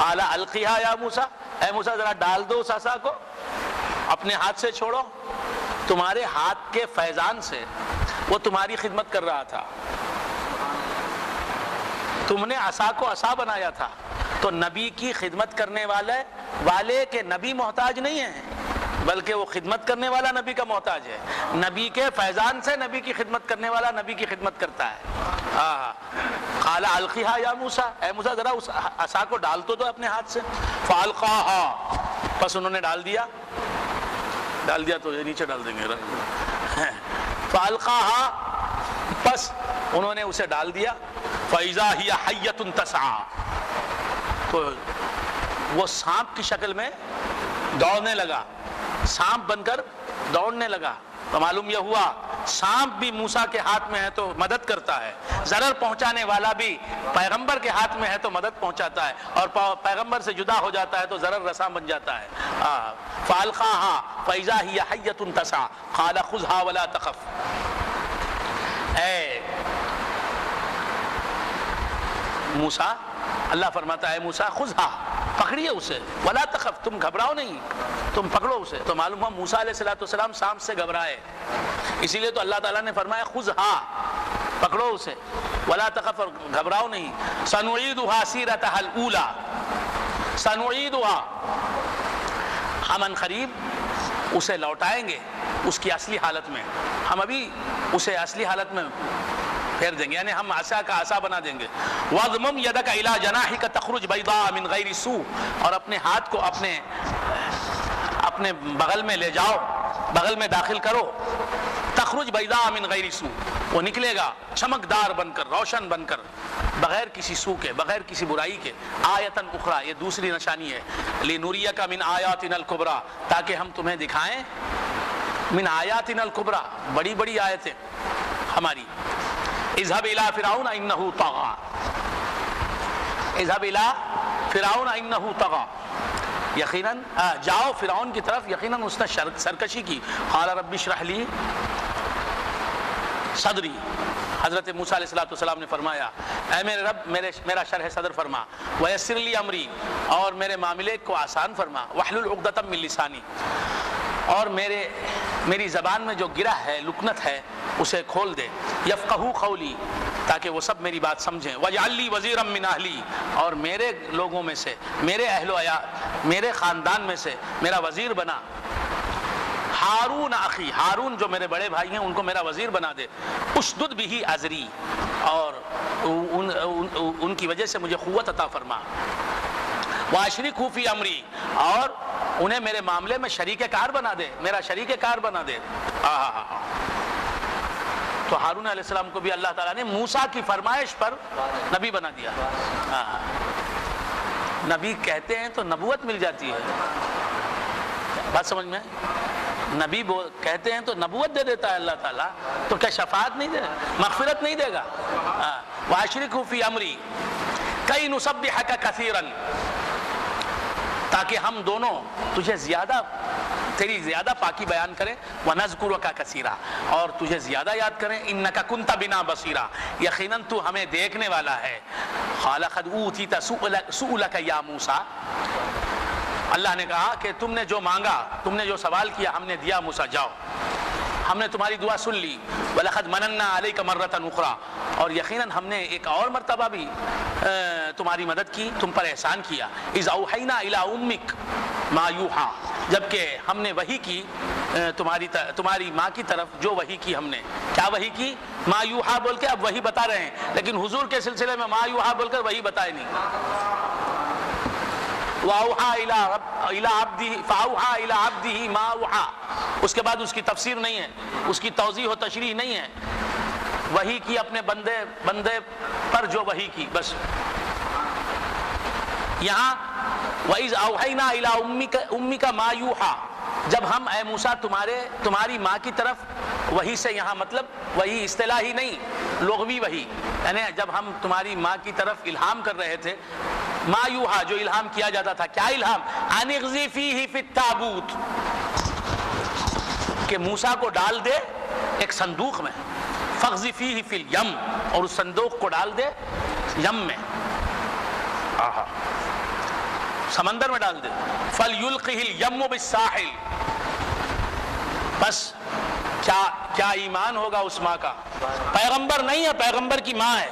قال القیہا یا موسیٰ، اے موسیٰ ذرا ڈال دو اس عصا کو، اپنے ہاتھ سے چھوڑو۔ تمہارے ہاتھ کے فیضان سے وہ تمہاری خدمت کر رہا تھا، تم نے عصا کو عصا بنایا تھا۔ تو نبی کی خدمت کرنے والے کے نبی محتاج نہیں ہیں، بلکہ وہ خدمت کرنے والا نبی کا محتاج ہے۔ نبی کے فیضان سے نبی کی خدمت کرنے والا نبی کی خدمت کرتا ہے۔ قال القیہا یا موسیٰ، اے موسیٰ ذرا اس عصا کو ڈال تو دو اپنے ہاتھ سے۔ فالقاہا، پس انہوں نے ڈال دیا تو یہ نیچے ڈال دیں گے۔ فالقاہا، پس انہوں نے اسے ڈال دیا۔ فاذا ہی حیۃ تسعی، تو وہ سانپ کی شکل میں دوڑنے لگا، سانپ بن کر دوڑنے لگا۔ تو معلوم یہ ہوا سانپ بھی موسیٰ کے ہاتھ میں ہے تو مدد کرتا ہے، ضرر پہنچانے والا بھی پیغمبر کے ہاتھ میں ہے تو مدد پہنچاتا ہے، اور پیغمبر سے جدا ہو جاتا ہے تو ضرر رساں بن جاتا ہے۔ فالقاها فاذا هي حية تسعى قال خذها ولا تخف، اے موسیٰ، اللہ فرماتا ہے موسیٰ خذها، پکڑیے اسے، ولا تخف، تم گھبراؤ نہیں، تم پکڑو اسے۔ تو معلوم ہوا موسیٰ علیہ السلام سانپ سے گھبرائے، اسی لیے تو اللہ تعالیٰ نے فرمایا خذها، پکڑو اسے، ولا تخف، اور گھبراؤ نہیں۔ سنعیدها سیرتها الاولى، سنعیدها، ہم ان قریب اسے لوٹائیں گے اس کی اصلی حالت میں، ہم ابھی اسے اصلی حالت میں پھیر دیں گے، یعنی ہم عصا کا عصا بنا دیں گے۔ وَاضْمُمْ يَدَكَ إِلَىٰ جَنَاحِكَ تَخْرُجْ بَيْضَاءَ مِنْ غَيْرِ سُوءٍ، اور اپنے ہاتھ کو اپنے بغل میں لے جاؤ، بغل میں داخل کرو۔ تخرج بيضاء من غیر سوء، وہ نکلے گا چمکدار بن کر، روشن بن کر، بغیر کسی سو کے، بغیر کسی برائی کے۔ آیتن اخرى، یہ دوسری نشانی ہے، لنریک من آیاتنا الکبریٰ، تاکہ ہم تمہیں دکھائیں من آیاتنا الکبریٰ، بڑی بڑی آیتیں ہماری۔ اذهب الى فرعون انه طغى، اذهب الى فرعون انه طغى، یقیناً جاؤ فرعون کی طرف، یقیناً اس نے سرکشی کی۔ قال رب اشرح لی صدری، حضرت موسیٰ علیہ السلام نے فرمایا اے میرے رب میرا شرح صدر فرما، ویسر لی امری، اور میرے معاملے کو آسان فرما، واحلل عقدۃ من لسانی، اور میری زبان میں جو گرہ ہے، لکنت ہے، اسے کھول دے، یفقہوا قولی، تاکہ وہ سب میری بات سمجھیں، واجعل لی وزیرا من اہلی، اور میرے لوگوں میں سے، میرے اہل و عیال، میرے خاندان میں سے میرا وزیر بنا۔ ہارون اخی، ہارون جو میرے بڑے بھائی ہیں ان کو میرا وزیر بنا دے۔ اشدد بہ ازری، اور ان کی وجہ سے مجھے قوت عطا فرما۔ واشرکہ فی امری، اور انہیں میرے معاملے میں شریک کار بنا دے، میرا شریک کار بنا دے۔ تو ہارون علیہ السلام کو بھی اللہ تعالیٰ نے موسیٰ کی فرمائش پر نبی بنا دیا۔ نبی کہتے ہیں تو نبوت مل جاتی ہے، بات سمجھ میں؟ نبی کہتے ہیں تو نبوت دے دیتا ہے اللہ تعالیٰ، تو کیا شفاعت نہیں دے، مغفرت نہیں دے گا؟ واشرکہ فی امری کئی نسبحک کثیرا، تاکہ ہم دونوں تجھے تیری زیادہ پاکی بیان کریں، وَنَذْكُرَكَ كَثِيرًا، اور تجھے زیادہ یاد کریں، إِنَّكَ كُنْتَ بِنَا بَصِيرًا، یقیناً تو ہمیں دیکھنے والا ہے۔ قَالَ قَدْ أُوتِيتَ سُؤْلَكَ يَا مُوسَىٰ، اللہ نے کہا کہ تم نے جو مانگا، تم نے جو سوال کیا، ہم نے دیا موسیٰ، جاؤ، ہم نے تمہاری دعا سن لی۔ وَلَقَدْ مَنَنَّا عَلَيْكَ مَرَّةً أُخْرَىٰ، اور یقیناً ہم نے ایک اور مرتبہ بھی تمہاری مدد کی، تم پر احسان کیا۔ اِذْ أَوْحَيْنَا إِلَىٰ أُمِّكَ مَا يُوحَىٰ، جبکہ ہم نے وحی کی تمہاری ماں کی طرف جو وحی کی، ہم نے کیا وحی کی؟ ما یوحا بول کے اب وحی بتا رہے ہیں، لیکن حضور کے سلسلے میں ما یوحا بول کر وحی بتائے نہیں۔ وَأَوْحَىٰ إِلَىٰ عَبْدِهِ فَأَوْحَىٰ إِلَىٰ عَبْدِهِ مَا أَوْحَىٰ، اس کے بعد اس کی تفسیر نہیں ہے، اس کی توضیح و تشریح نہیں ہے، وحی کی اپنے بندے پر جو وحی کی، بس۔ یہاں وَإِذْ أَوْحَيْنَا إِلَىٰ أُمِّكَ مَا يُوحَىٰ، جب ہم اے موسیٰ تمہاری ماں کی طرف، وحی سے یہاں مطلب وحی اصطلاحی نہیں، لغوی وحی، یعنی جب ہم تمہاری ماں کی طرف الہام کر رہے تھے، ما یوحا جو الہام کیا جاتا تھا، کیا الہام؟ ان اغزی فیہ فی التابوت، کہ موسیٰ کو ڈال دے ایک صندوق میں، فاغزی فیہ فی الیم، اور اس صندوق کو ڈال دے یم میں۔ سمندر میں ڈال دے. فَلْيُلْقِهِ الْيَمُّ بِالسَّاحِلِ. بس کیا ایمان ہوگا اس ماں کا. پیغمبر نہیں ہے، پیغمبر کی ماں ہے.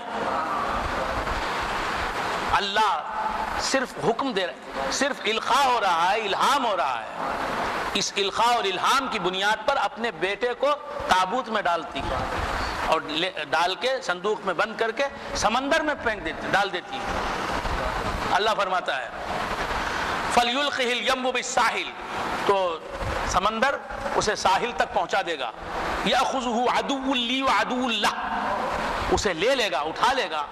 اللہ صرف حکم دے رہا ہے، صرف القاء ہو رہا ہے، الہام ہو رہا ہے. اس القاء اور الہام کی بنیاد پر اپنے بیٹے کو تابوت میں ڈالتی ہے اور ڈال کے صندوق میں بند کر کے سمندر میں پھینک دیتی، ڈال دیتی ہے. اللہ فرماتا ہے فَلْيُلْقِهِ الْيَمُّ بِالسَّاحِلِ، تو سمندر اسے ساحل تک پہنچا دے گا. يَأْخُذُهُ عَدُوٌّ لِّي وَعَدُوٌّ لَّهُ، اسے لے لے گا، اٹھا لے گا،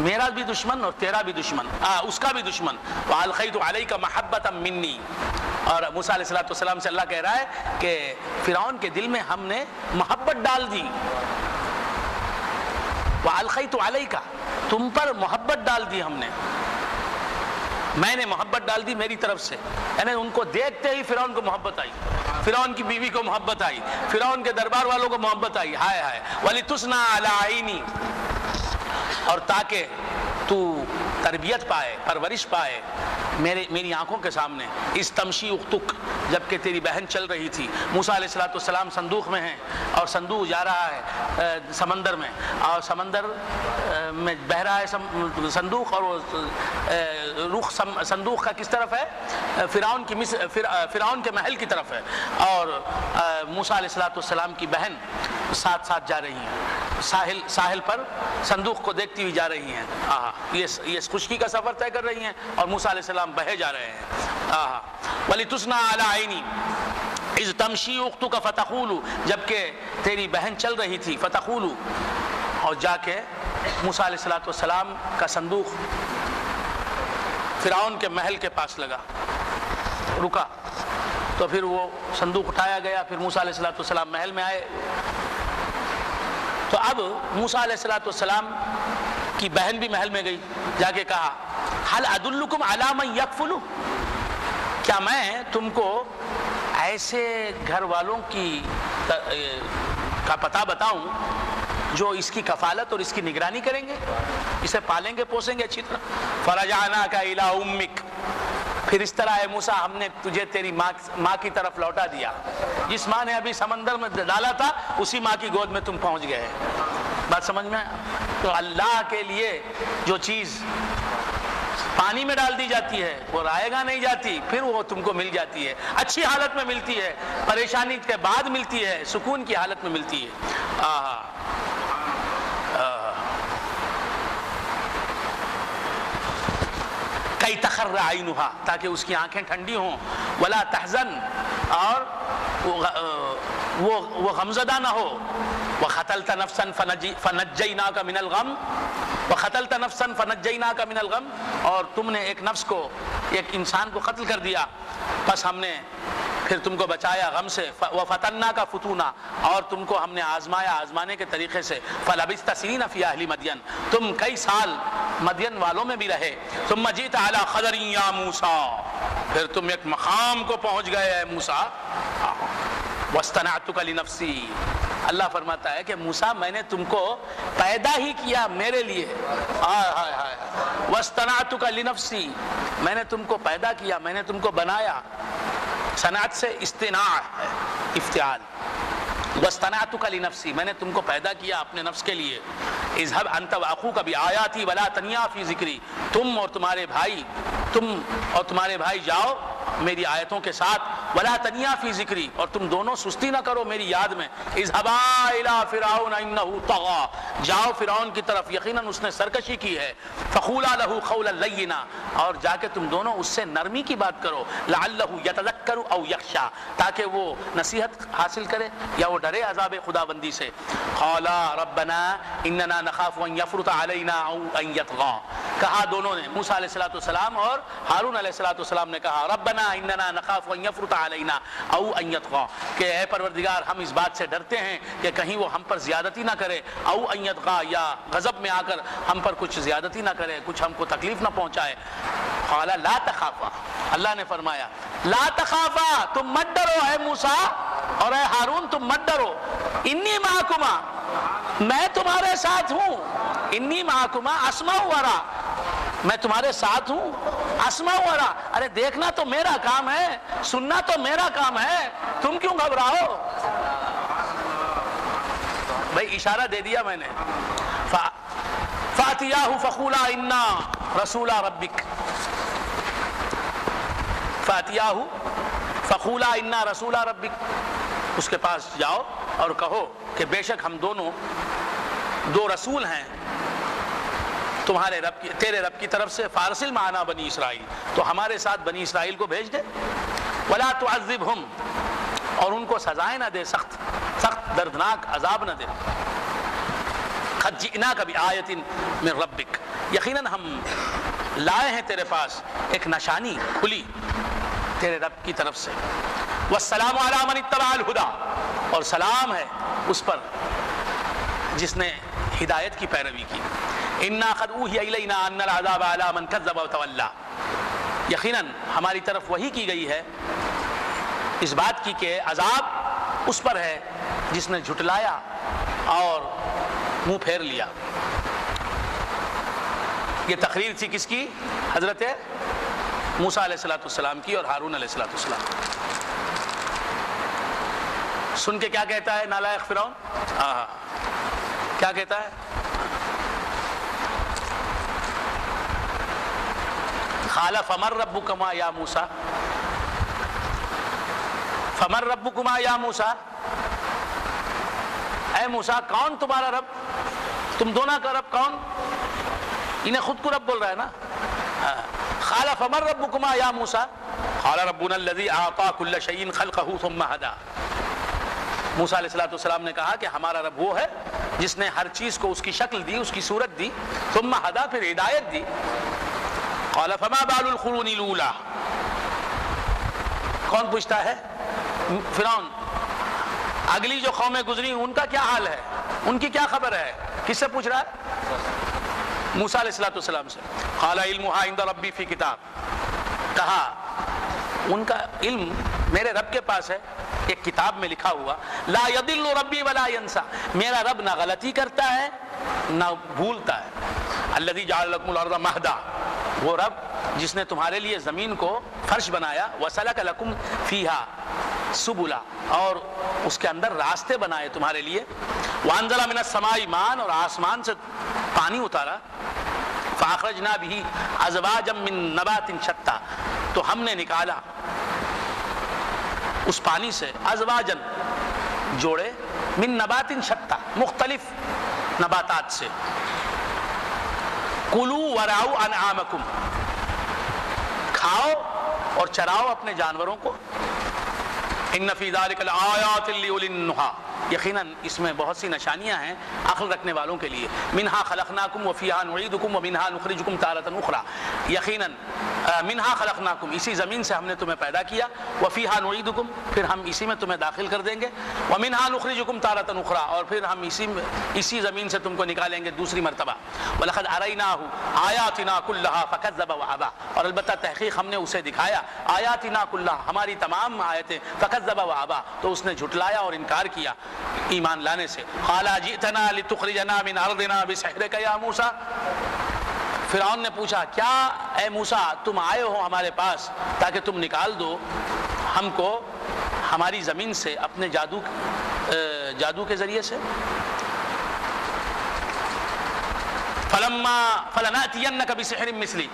میرا بھی دشمن اور تیرا بھی دشمن، اس کا بھی دشمن. وَأَلْقَيْتُ عَلَيْكَ مَحَبَّةً مِّنِّي. اور موسیٰ علیہ السلام سے اللہ کہہ رہا ہے کہ فرعون کے دل میں ہم نے محبت ڈال دی. وَأَلْقَيْتُ عَلَيْكَ، تم پر محبت ڈال دی ہم نے، میں نے محبت ڈال دی میری طرف سے. یعنی ان کو دیکھتے ہی فرعون کو محبت آئی، فرعون کی بیوی کو محبت آئی، فرعون کے دربار والوں کو محبت آئی. ہائے ہائے. وَلِتُسْنَا عَلَىٰ عَيْنِي، اور تاکہ تو تربیت پائے، پرورش پائے میری آنکھوں کے سامنے. اس تمشی اختک، جبکہ تیری بہن چل رہی تھی. موسیٰ علیہ السلام صندوق میں ہیں اور صندوق جا رہا ہے سمندر میں، اور سمندر میں بہ رہا ہے صندوق، اور وہ رخ صندوق کا کس طرف ہے؟ فرعون کے محل کی طرف ہے. اور موسیٰ علیہ السلام کی بہن ساتھ ساتھ جا رہی ہیں، ساحل پر صندوق کو دیکھتی ہوئی جا رہی ہیں. یہ خشکی کا سفر طے کر رہی ہیں اور موسیٰ علیہ السلام بہے جا رہے ہیں. وَلِتُسْنَا عَلَىٰ عَيْنِي اِذْ تَمْشِي أُخْتُكَ فَتَقُولُ، جبکہ تیری بہن چل رہی تھی. فَتَقُولُ، اور جا کے موسیٰ علیہ السلام کا صندوق فرعون کے محل کے پاس لگا، رکا. تو پھر وہ صندوق اٹھایا گیا، پھر موسیٰ علیہ السلام محل میں آئے. تو اب موسیٰ علیہ السلام کی بہن بھی محل میں گئی، جا کے کہا هل ادلکم علی من یکفل، کیا میں تم کو ایسے گھر والوں کا پتہ بتاؤں جو اس کی کفالت اور اس کی نگرانی کریں گے، اسے پالیں گے پوسیں گے اچھی طرح. فرجعناک الی امک، پھر اس طرح اے موسیٰ ہم نے تجھے تیری ماں کی طرف لوٹا دیا. جس ماں نے ابھی سمندر میں ڈالا تھا اسی ماں کی گود میں تم پہنچ گئے. بات سمجھ میں؟ تو اللہ کے لیے جو چیز پانی میں ڈال دی جاتی ہے وہ رائے گاہ نہیں جاتی، پھر وہ تم کو مل جاتی ہے، اچھی حالت میں ملتی ہے، پریشانی کے بعد ملتی ہے، سکون کی حالت میں ملتی ہے. کئی تخر عینھا، تاکہ اس کی آنکھیں ٹھنڈی ہوں. ولا تحزن، اور وہ غمزدہ نہ ہو. وقتلت نفسا فنجیناک من الغم، وقتلت نفسا فنجیناک من الغم، اور تم نے ایک نفس کو، ایک انسان کو قتل کر دیا، بس ہم نے پھر تم کو بچایا غم سے. وفتناک فتونا، اور تم کو ہم نے آزمایا آزمانے کے طریقے سے. فلبثت سنین فی اہل مدین، تم کئی سال مدین والوں میں بھی رہے. ثم جئت علی قدر یا موسیٰ، پھر تم ایک مقام کو پہنچ گئے اے موسیٰ. واصطنعتک لنفسی، اللہ فرماتا ہے کہ موسیٰ میں نے تم کو پیدا ہی کیا میرے لیے. واصطنعتک لنفسی، میں نے تم کو پیدا کیا، میں نے تم کو بنایا. صنعت سے اصطناع ہے، افتعال. واصطنعتک لنفسی، میں نے تم کو پیدا کیا اپنے نفس کے لیے. اذهب انت واخوک بآیاتی ولا تنیا فی ذکری، تم اور تمہارے بھائی جاؤ میری آیتوں کے ساتھ. ولا تنیا فی ذکری، اور تم دونوں سستی نہ کرو میری یاد میں. اذهبا الی فرعون انه طغى، جاؤ فرعون کی طرف، یقیناً اس نے سرکشی کی ہے. فقولا له قولا لینا، اور جا کے تم دونوں اس سے نرمی کی بات کرو. لعلہ یتذکر او یخشی، تاکہ وہ نصیحت حاصل کرے یا وہ ڈرے عذاب خداوندی سے. قالا ربنا اننا نخاف ان یفرط علینا او ان یطغى، کہا دونوں نے، موسیٰ علیہ السلام اور ہارون علیہ السلام نے کہا ربنا اننا نخاف ان یفرط علینا او ان یطغى، کہ اے پروردگار ہم اس بات سے ڈرتے ہیں کہ کہیں وہ ہم پر زیادتی نہ کرے. او ان یطغى، یا غضب میں آ کر ہم پر کچھ زیادتی نہ کرے، کچھ ہم کو تکلیف نہ پہنچائے. قال لا تخافا، اللہ نے فرمایا لا تخافا، تم مت ڈرو اے موسیٰ اور اے ہارون، تم مت ڈرو. انی معکما، میں تمہارے ساتھ ہوں. انی معکما اسمع و ارى، میں تمہارے ساتھ ہوں اسمع ورا، ارے دیکھنا تو میرا کام ہے، سننا تو میرا کام ہے، تم کیوں گھبراؤ؟ بھائی اشارہ دے دیا میں نے. فاتیاہ فقولا انا رسول ربک، فاتیاہ فقولا انا رسول ربک، اس کے پاس جاؤ اور کہو کہ بے شک ہم دونوں دو رسول ہیں تمہارے رب کی، تیرے رب کی طرف سے، فارسل معنا بنی اسرائیل، تو ہمارے ساتھ بنی اسرائیل کو بھیج دے. ولا تعذبہم، اور ان کو سزائیں نہ دے، سخت سخت دردناک عذاب نہ دے. قد جئناک بآیۃ من ربک، یقیناً ہم لائے ہیں تیرے پاس ایک نشانی کھلی تیرے رب کی طرف سے. والسلام علی من اتبع الہدی، اور سلام ہے اس پر جس نے ہدایت کی پیروی کی. انا قد اوحی الینا ان العذاب علی من کذب وتولی، یقیناً ہماری طرف وحی کی گئی ہے اس بات کی کہ عذاب اس پر ہے جس نے جھٹلایا اور منہ پھیر لیا. یہ تقریر تھی کس کی؟ حضرت موسیٰ علیہ السلام کی اور ہارون علیہ السلام. سن کے کیا کہتا ہے نالائق فرعون؟ کیا کہتا ہے؟ قال فمن ربکما یا موسیٰ، فمن ربکما یا موسیٰ، اے موسیٰ کون تمہارا رب؟ تم دونوں کا رب کون؟ انہیں خود کو رب بول رہا ہے نا. قال فمن ربکما یا موسیٰ، قال ربنا الذی اعطی کل شیء خلقہ ثم ہدی. موسیٰ علیہ السلام نے کہا کہ ہمارا رب وہ ہے جس نے ہر چیز کو اس کی شکل دی، اس کی صورت دی، ثم ہدی، پھر ہدایت دی. قال فما بال القرون الاولی، کون پوچھتا ہے؟ فرعون. اگلی جو قومیں گزری ان کا کیا حال ہے، ان کی کیا خبر ہے؟ کس سے پوچھ رہا ہے؟ موسیٰ علیہ السلام سے. قال علمها عند ربی فی کتاب، کہا ان کا علم میرے رب کے پاس ہے ایک کتاب میں لکھا ہوا. لا یضل ربی ولا ینسا، میرا رب نہ غلطی کرتا ہے نہ بھولتا ہے. الذی جعل لکم الارض مہدا، وہ رب جس نے تمہارے لیے زمین کو فرش بنایا. وسلک لکم فیہا سبلا، اور اس کے اندر راستے بنائے تمہارے لیے. وانزل من السماء ماء، اور آسمان سے پانی اتارا. فاخرجنا به ازواجا من نبات شتى، تو ہم نے نکالا اس پانی سے ازواجن جوڑے، من نبات شتى، مختلف نباتات سے. کلوا ورعوا انعامکم، کھاؤ اور چراؤ اپنے جانوروں کو. ان فی ذلک لآیات لأولی النہی، یقیناً اس میں بہت سی نشانیاں ہیں عقل رکھنے والوں کے لیے. منہا خلقناکم وفیہا نعیدکم ومنہا نخرجکم تارۃ اخری، یقیناً منہا خلقناکم، اسی زمین سے ہم نے تمہیں پیدا کیا. وفیہا نعیدکم، پھر ہم اسی میں تمہیں داخل کر دیں گے. ومنہا نخرجکم تارۃ اخری، اور پھر ہم اسی زمین سے تم کو نکالیں گے دوسری مرتبہ. ولقد اریناہ آیاتنا کلہا فکذب وابی، اور البتہ تحقیق ہم نے اسے دکھایا آیاتنا کلہا، ہماری تمام آیتیں، فکذب وابی، تو اس نے جھٹلایا اور انکار کیا ایمان لانے سے. قال جئتنا لتخرجنا من ارضنا بسحرک یا موسیٰ، فرعون نے پوچھا کیا اے موسیٰ تم آئے ہو ہمارے پاس تاکہ تم نکال دو ہم کو ہماری زمین سے اپنے جادو کے ذریعے سے. فلناتینک بسحر مثلی،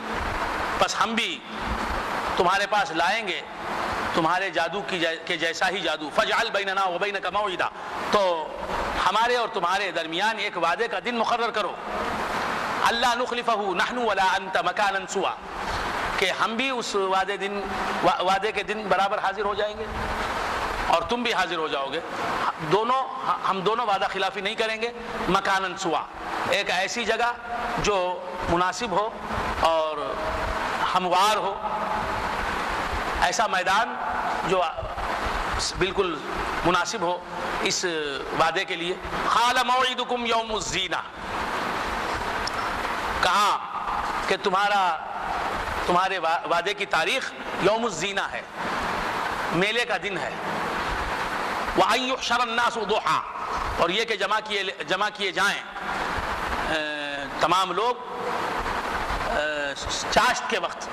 پس ہم بھی تمہارے پاس لائیں گے تمہارے جادو کے جیسا ہی جادو. فجعل بیننا وبینک موعدا، تو ہمارے اور تمہارے درمیان ایک وعدے کا دن مقرر کرو. اللہ نخلفہ نحن ولا انت مکانا سوا، کہ ہم بھی اس وعدے کے دن برابر حاضر ہو جائیں گے اور تم بھی حاضر ہو جاؤ گے. ہم دونوں وعدہ خلافی نہیں کریں گے. مکانا سوا، ایک ایسی جگہ جو مناسب ہو اور ہموار ہو، ایسا میدان جو بالکل مناسب ہو اس وعدے کے لیے. قال موعدکم یوم الزینہ، کہا کہ تمہارے وعدے کی تاریخ یوم الزینہ ہے، میلے کا دن ہے. وَأَن يُحْشَرَ النَّاسُ ضُحًى، اور یہ کہ جمع کیے جائیں تمام لوگ چاشت کے وقت.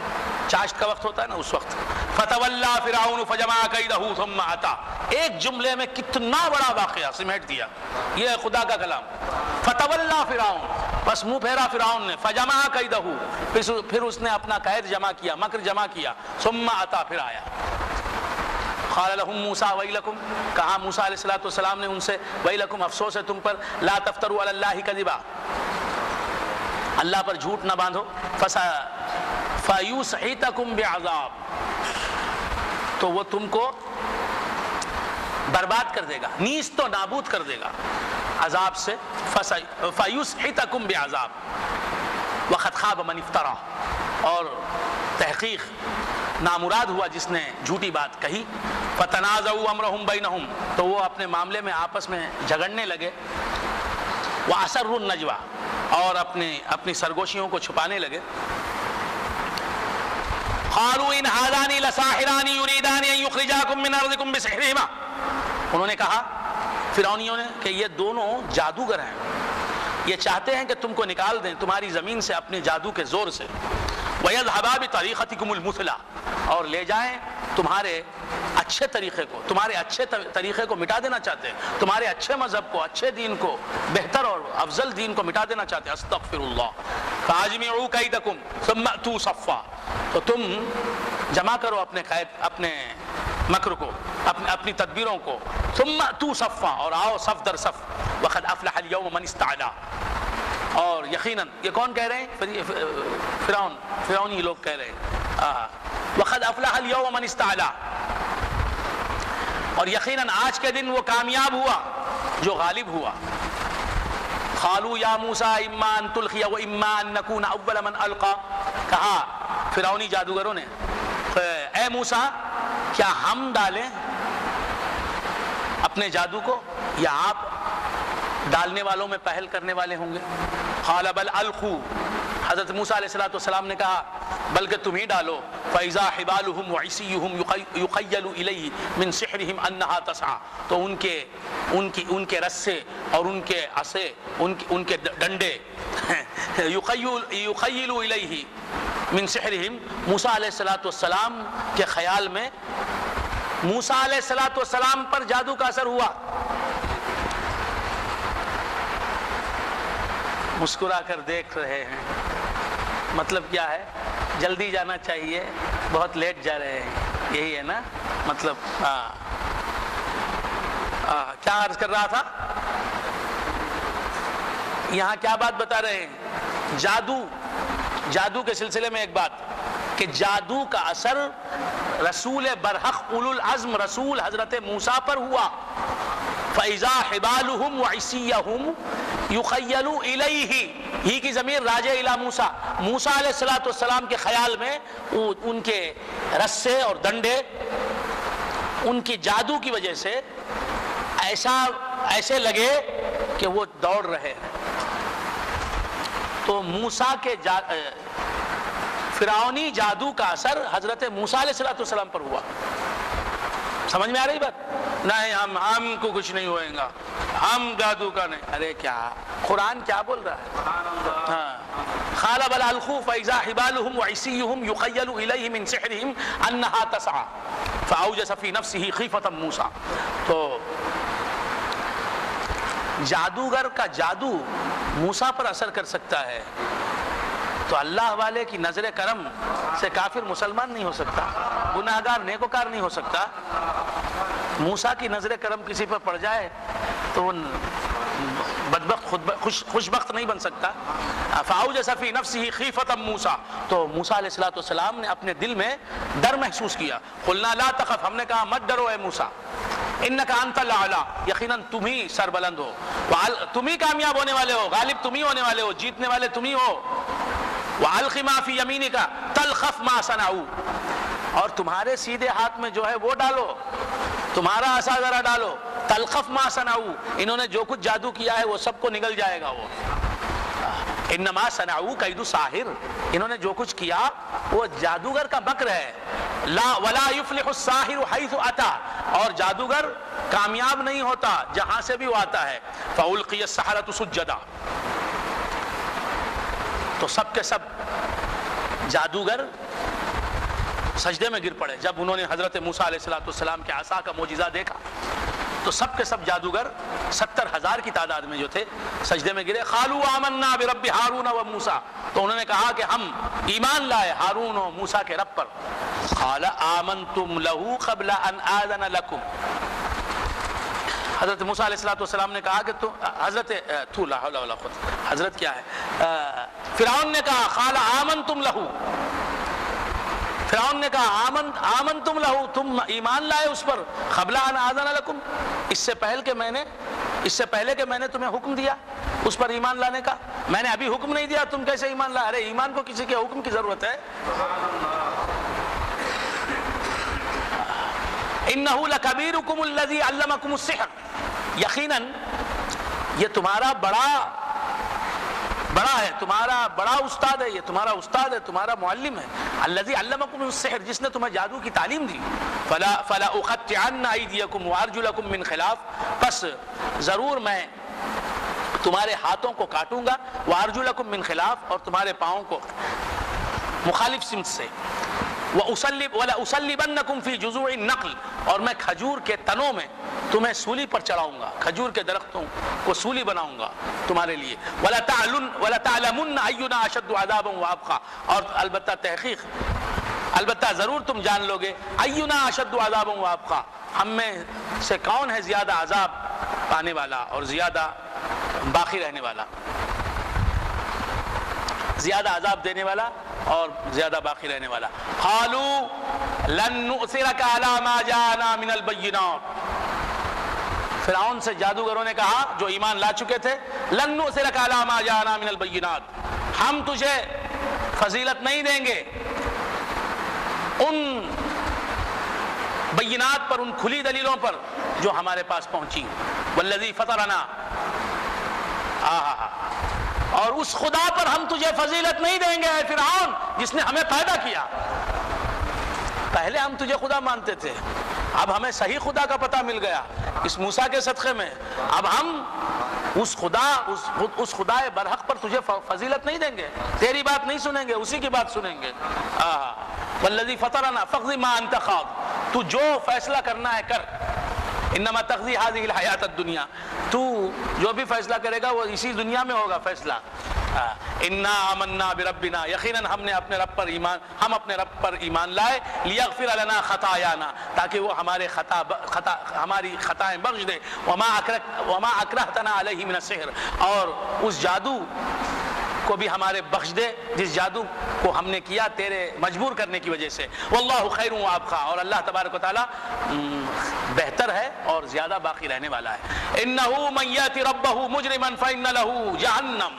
چاشت کا وقت ہوتا ہے نا اس وقت. فتولا فرعون فجمع کیدہ ثم اتی. ایک جملے میں کتنا بڑا واقعہ سمیٹ دیا. یہ ہے خدا کا کلام. فتولا فرعون, بس منہ پھیرا فرعون نے. فجمع کیدہ, پھر اس نے اپنا قید جمع کیا, مکر جمع کیا. ثم اتی, پھر آیا. قال لهم موسیٰ ویلکم, کہا موسیٰ علیہ السلام نے ان سے, ویلکم, افسوس ہے تم پر, لا تفتروا علی اللہ کذبا, اللہ پر جھوٹ نہ باندھو. فیسحتکم بعذاب, تو وہ تم کو برباد کر دے گا, نیست و نابود کر دے گا عذاب سے. فیسحتکم بعذاب وقد خاب من افترا, اور تحقیق نامراد ہوا جس نے جھوٹی بات کہی. فتنازعوا امرهم بینہم, تو وہ اپنے معاملے میں آپس میں جھگڑنے لگے. واسروا النجوى, اور اپنی سرگوشیوں کو چھپانے لگے. قالوا ان هذان لساحران يريدان ان يخرجاكم من ارضكم بسحرهما, انہوں نے کہا فرعونیوں نے کہ یہ دونوں جادوگر ہیں, یہ چاہتے ہیں کہ تم کو نکال دیں تمہاری زمین سے اپنے جادو کے زور سے. وَيَذْهَبَا بِطَرِيقَتِكُمُ الْمُثْلَى, اور لے جائیں تمہارے اچھے طریقے کو, تمہارے اچھے طریقے کو مٹا دینا چاہتے ہیں, تمہارے اچھے مذہب کو, اچھے دین کو, بہتر اور افضل دین کو مٹا دینا چاہتے ہیں. استغفر اللہ. فَأَجْمِعُوا كَيْدَكُمْ ثُمَّ أْتُوا صَفًّا, تو تم جمع کرو اپنے قید, اپنے مکر کو, اپنی تدبیروں کو. ثُمَّ أْتُوا صَفًّا, اور آؤ صف در صف. وَقَدْ أَفْلَحَ الْيَوْمَ مَنِ اسْتَعْلَىٰ, اور یقیناً, یہ کون کہہ رہے ہیں؟ فرعونی لوگ کہہ رہے ہیں. وَقَدْ أَفْلَحَ الْيَوْمَ مَنِ اسْتَعْلَىٰ, اور یقیناً آج کے دن وہ کامیاب ہوا جو غالب ہوا. قالوا یا موسیٰ اما ان تلقی و اما ان نکون اول من القا, کہا فرعونی جادوگروں نے, اے موسیٰ کیا ہم ڈالیں اپنے جادو کو یا آپ ڈالنے والوں میں پہل کرنے والے ہوں گے؟ قال بل القوا, حضرت موسیٰ علیہ السلام نے کہا بلکہ تم ہی ڈالو. فَإِذَا حِبَالُهُمْ وَعِصِيُّهُمْ يُخَيَّلُ إِلَيْهِ مِنْ سِحْرِهِمْ أَنَّهَا تَسْعَىٰ, تو ان کے رسے اور ان کے عصے, ان کے ڈنڈے, يُخَيِّلُ إِلَيْهِ مِنْ سِحْرِهِمْ, موسیٰ علیہ السلام کے خیال میں موسیٰ علیہ السلام پر جادو کا اثر ہوا. مسکرا کر دیکھ رہے ہیں, مطلب کیا ہے؟ جلدی جانا چاہیے, بہت لیٹ جا رہے ہیں, یہی ہے نا مطلب. کیا عرض کر رہا تھا, یہاں کیا بات بتا رہے ہیں؟ جادو کے سلسلے میں ایک بات کہ جادو کا اثر رسول برحق اولو العزم رسول حضرت موسیٰ پر ہوا. فَإِذَا حِبَالُهُمْ وَعِصِيَّهُمْ يُخَيَّلُ إِلَيْهِ, ہی کی ضمیر راجع الی موسیٰ, موسیٰ علیہ السلام کے خیال میں ان کے رسے اور ڈنڈے ان کی جادو کی وجہ سے ایسے لگے کہ وہ دوڑ رہے ہیں. تو موسیٰ کے فرعونی جادو کا اثر حضرت موسیٰ علیہ السلام پر ہوا. سمجھ میں آ رہی بات؟ نہیں ہم کو کچھ نہیں ہوئے گا, ہم جادو کا نہیں. ارے کیا قرآن کیا بول رہا ہے؟ قال بل القوا فاذا حبالهم وعصيهم يخيل اليه من سحرهم انها تسعى فاوجس في نفسه خيفة موسى. تو جادوگر کا جادو موسیٰ پر اثر کر سکتا ہے, تو اللہ والے کی نظر کرم سے کافر مسلمان نہیں ہو سکتا, گناہگار نیکوکار نہیں ہو سکتا. موسیٰ کی نظر کرم کسی پر پڑ جائے تو وہ بدبخت خوشبخت نہیں بن سکتا. فاوجس فی نفسہ خیفۃ موسیٰ, تو موسیٰ علیہ السلام نے اپنے دل میں ڈر محسوس کیا. قلنا لا تخف, ہم نے کہا مت ڈرو اے موسیٰ, انک انت الاعلی, یقیناً تم ہی سربلند ہو, تم ہی کامیاب ہونے والے ہو, غالب تم ہی ہونے والے ہو, جیتنے والے تم ہی ہو. وَأَلْقِ مَا فِي يَمِينِكَ تَلْخَفْ مَا صَنَعُوا, اور تمہارے سیدھے ہاتھ میں جو ہے وہ ڈالو, تمہارا عصا ذرا ڈالو. تلخف ما صنعوا, انہوں نے جو کچھ جادو کیا ہے وہ سب کو نگل جائے گا. وہ انما صنعوا کید ساحر, انہوں نے جو کچھ کیا وہ جادوگر کا مکر ہے. لا ولا يفلح الساحر حيث اتى, اور جادوگر کامیاب نہیں ہوتا جہاں سے بھی وہ آتا ہے. فألقي السحرة سجدا, تو سب کے سب جادوگر سجدے میں گر پڑے. جب انہوں نے حضرت موسیٰ علیہ السلام کے عصا کا معجزہ دیکھا تو سب کے سب جادوگر 70,000 کی تعداد میں جو تھے سجدے میں گرے. قالوا آمنا برب ہارون و موسیٰ, تو انہوں نے کہا کہ ہم ایمان لائے ہارون و موسیٰ کے رب پر. قال آمنتم له قبل ان آذن لكم, حضرت موسیٰ علیہ السلام نے کہا کہ تو حضرت کیا ہے, فرعون نے کہا قال آمنتم له, فرعون نے کہا آمنتم له, تم ایمان لائے اس پر, قبل ان آذن لكم, اس سے پہلے کہ میں نے تمہیں حکم دیا اس پر ایمان لانے کا. میں نے ابھی حکم نہیں دیا, تم کیسے ایمان لائے؟ ارے ایمان کو کسی کے حکم کی ضرورت ہے. انہ لکبیرکم الذی علمکم السحر, یقیناً یہ تمہارا بڑا ہے, تمہارا بڑا استاد ہے, یہ تمہارا استاد ہے, تمہارا معلم ہے. الذی علمکم السحر, جس نے تمہیں جادو کی تعلیم دی. فلا اقطعن ایدیکم وارجلکم من خلاف, پس ضرور میں تمہارے ہاتھوں کو کاٹوں گا, وارجلکم من خلاف, اور تمہارے پاؤں کو مخالف سمت سے. وَلَأُصَلِّبَنَّكُمْ فِي جُذُوعِ النَّخْلِ, اور میں کھجور کے تنوں میں تمہیں سولی پر چڑھاؤں گا, کھجور کے درختوں کو سولی بناؤں گا تمہارے لیے. وَلَتَعْلَمُنَّ أَيُّنَا أَشَدُّ عَذَابًا وَأَبْقَىٰ, اور البتہ ضرور تم جان لو گے, أَيُّنَا أَشَدُّ عَذَابًا وَأَبْقَىٰ, ہم میں سے کون ہے زیادہ عذاب پانے والا اور زیادہ باقی رہنے والا, زیادہ عذاب دینے والا اور زیادہ باقی رہنے والا. قالوا لن نؤثرك على ما جاءنا من البينات, فرعون سے جادوگروں نے کہا جو ایمان لا چکے تھے, لن نؤثرك على ما جاءنا من البينات, ہم تجھے فضیلت نہیں دیں گے ان بینات پر, ان کھلی دلیلوں پر جو ہمارے پاس پہنچی. والذی فطرنا, اور اس خدا پر ہم تجھے فضیلت نہیں دیں گے اے فرعون جس نے ہمیں پیدا کیا. پہلے ہم تجھے خدا مانتے تھے, اب ہمیں صحیح خدا کا پتہ مل گیا اس موسیٰ کے صدقے میں, اب ہم اس خدا برحق پر تجھے فضیلت نہیں دیں گے, تیری بات نہیں سنیں گے, اسی کی بات سنیں گے. والذی فطرنا فاقض ما انت قاض, تو جو فیصلہ کرنا ہے کر. انما تقضی هذه الحیات الدنیا, تو جو بھی فیصلہ کرے گا وہ اسی دنیا میں ہوگا فیصلہ. انا آمنا بربنا, یقیناً ہم اپنے رب پر ایمان لائے. لیغفر لنا خطایانا, تاکہ وہ ہماری خطائیں بخش دے. وما اکرہتنا علیہ من السحر, اور اس جادو کو بھی ہمارے بخش دے جس جادو کو ہم نے کیا تیرے مجبور کرنے کی وجہ سے. واللہ خیر وابقیٰ, اور اللہ تبارک و تعالی بہتر ہے اور زیادہ باقی رہنے والا ہے. انہ من یأتی ربہ مجرما فإن لہ جہنم,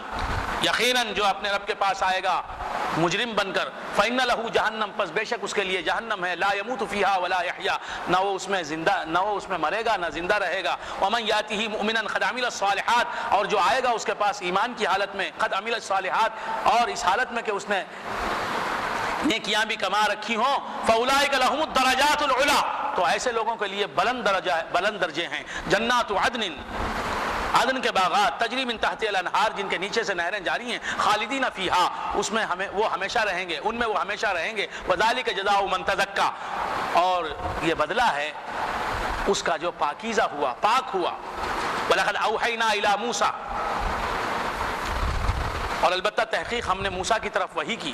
یقیناً جو اپنے رب کے پاس آئے گا مجرم بن کر, فإن لہ جہنم, پس بے شک اس کے لیے جہنم ہے. لا يموت فیہا ولا یحیا, نہ وہ اس میں مرے گا نہ زندہ رہے گا. ومن یأتہ مؤمنا قد عمل الصالحات, اور جو آئے گا اس کے پاس ایمان کی حالت میں, قد عمل الصالحات, اور اس حالت میں کہ اس نے نیکیاں بھی کما رکھی ہوں. فأولئک لہم الدرجات العلی, تو ایسے لوگوں کے لیے بلند درجے ہیں. جنات عدن کے باغات, تجری من تحت الانہار, جن کے نیچے سے نہریں جاری ہیں. خالدین فیہا, اس میں وہ ہمیشہ رہیں گے, ان میں وہ ہمیشہ رہیں گے. وذالک جزاء من تزکا, اور یہ بدلہ ہے اس کا جو پاکیزہ ہوا, پاک ہوا. وَلَقَدْ أَوْحَيْنَا إِلَى مُوسَىٰ, اور البتہ تحقیق ہم نے موسیٰ کی طرف وحی کی.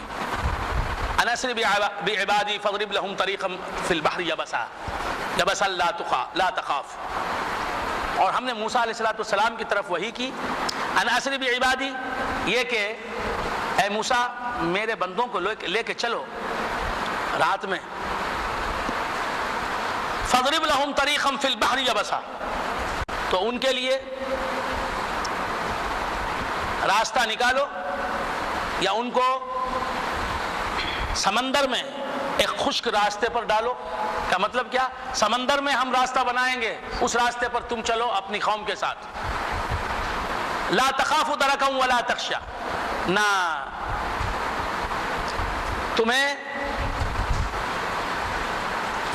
أَنْ أَسْرِ بِعِبَادِي فَاضْرِبْ لَهُمْ طَرِيقًا فِي الْبَحْرِ يَبَسًا لَا تَخَافُ, اور ہم نے موسیٰ علیہ السلام کی طرف وحی کی. أَنْ أَسْرِ بِعِبَادِي, یہ کہ اے موسیٰ میرے بندوں کو لے کے چلو رات میں. فَاضْرِبْ لَهُمْ طَرِيقًا فِي الْبَحْرِ يَبَسًا, تو ان کے لیے راستہ نکالو, یا ان کو سمندر میں ایک خشک راستے پر ڈالو. کا مطلب کیا؟ سمندر میں ہم راستہ بنائیں گے, اس راستے پر تم چلو اپنی قوم کے ساتھ. لا تخاف درکا ولا تخشا, نہ تمہیں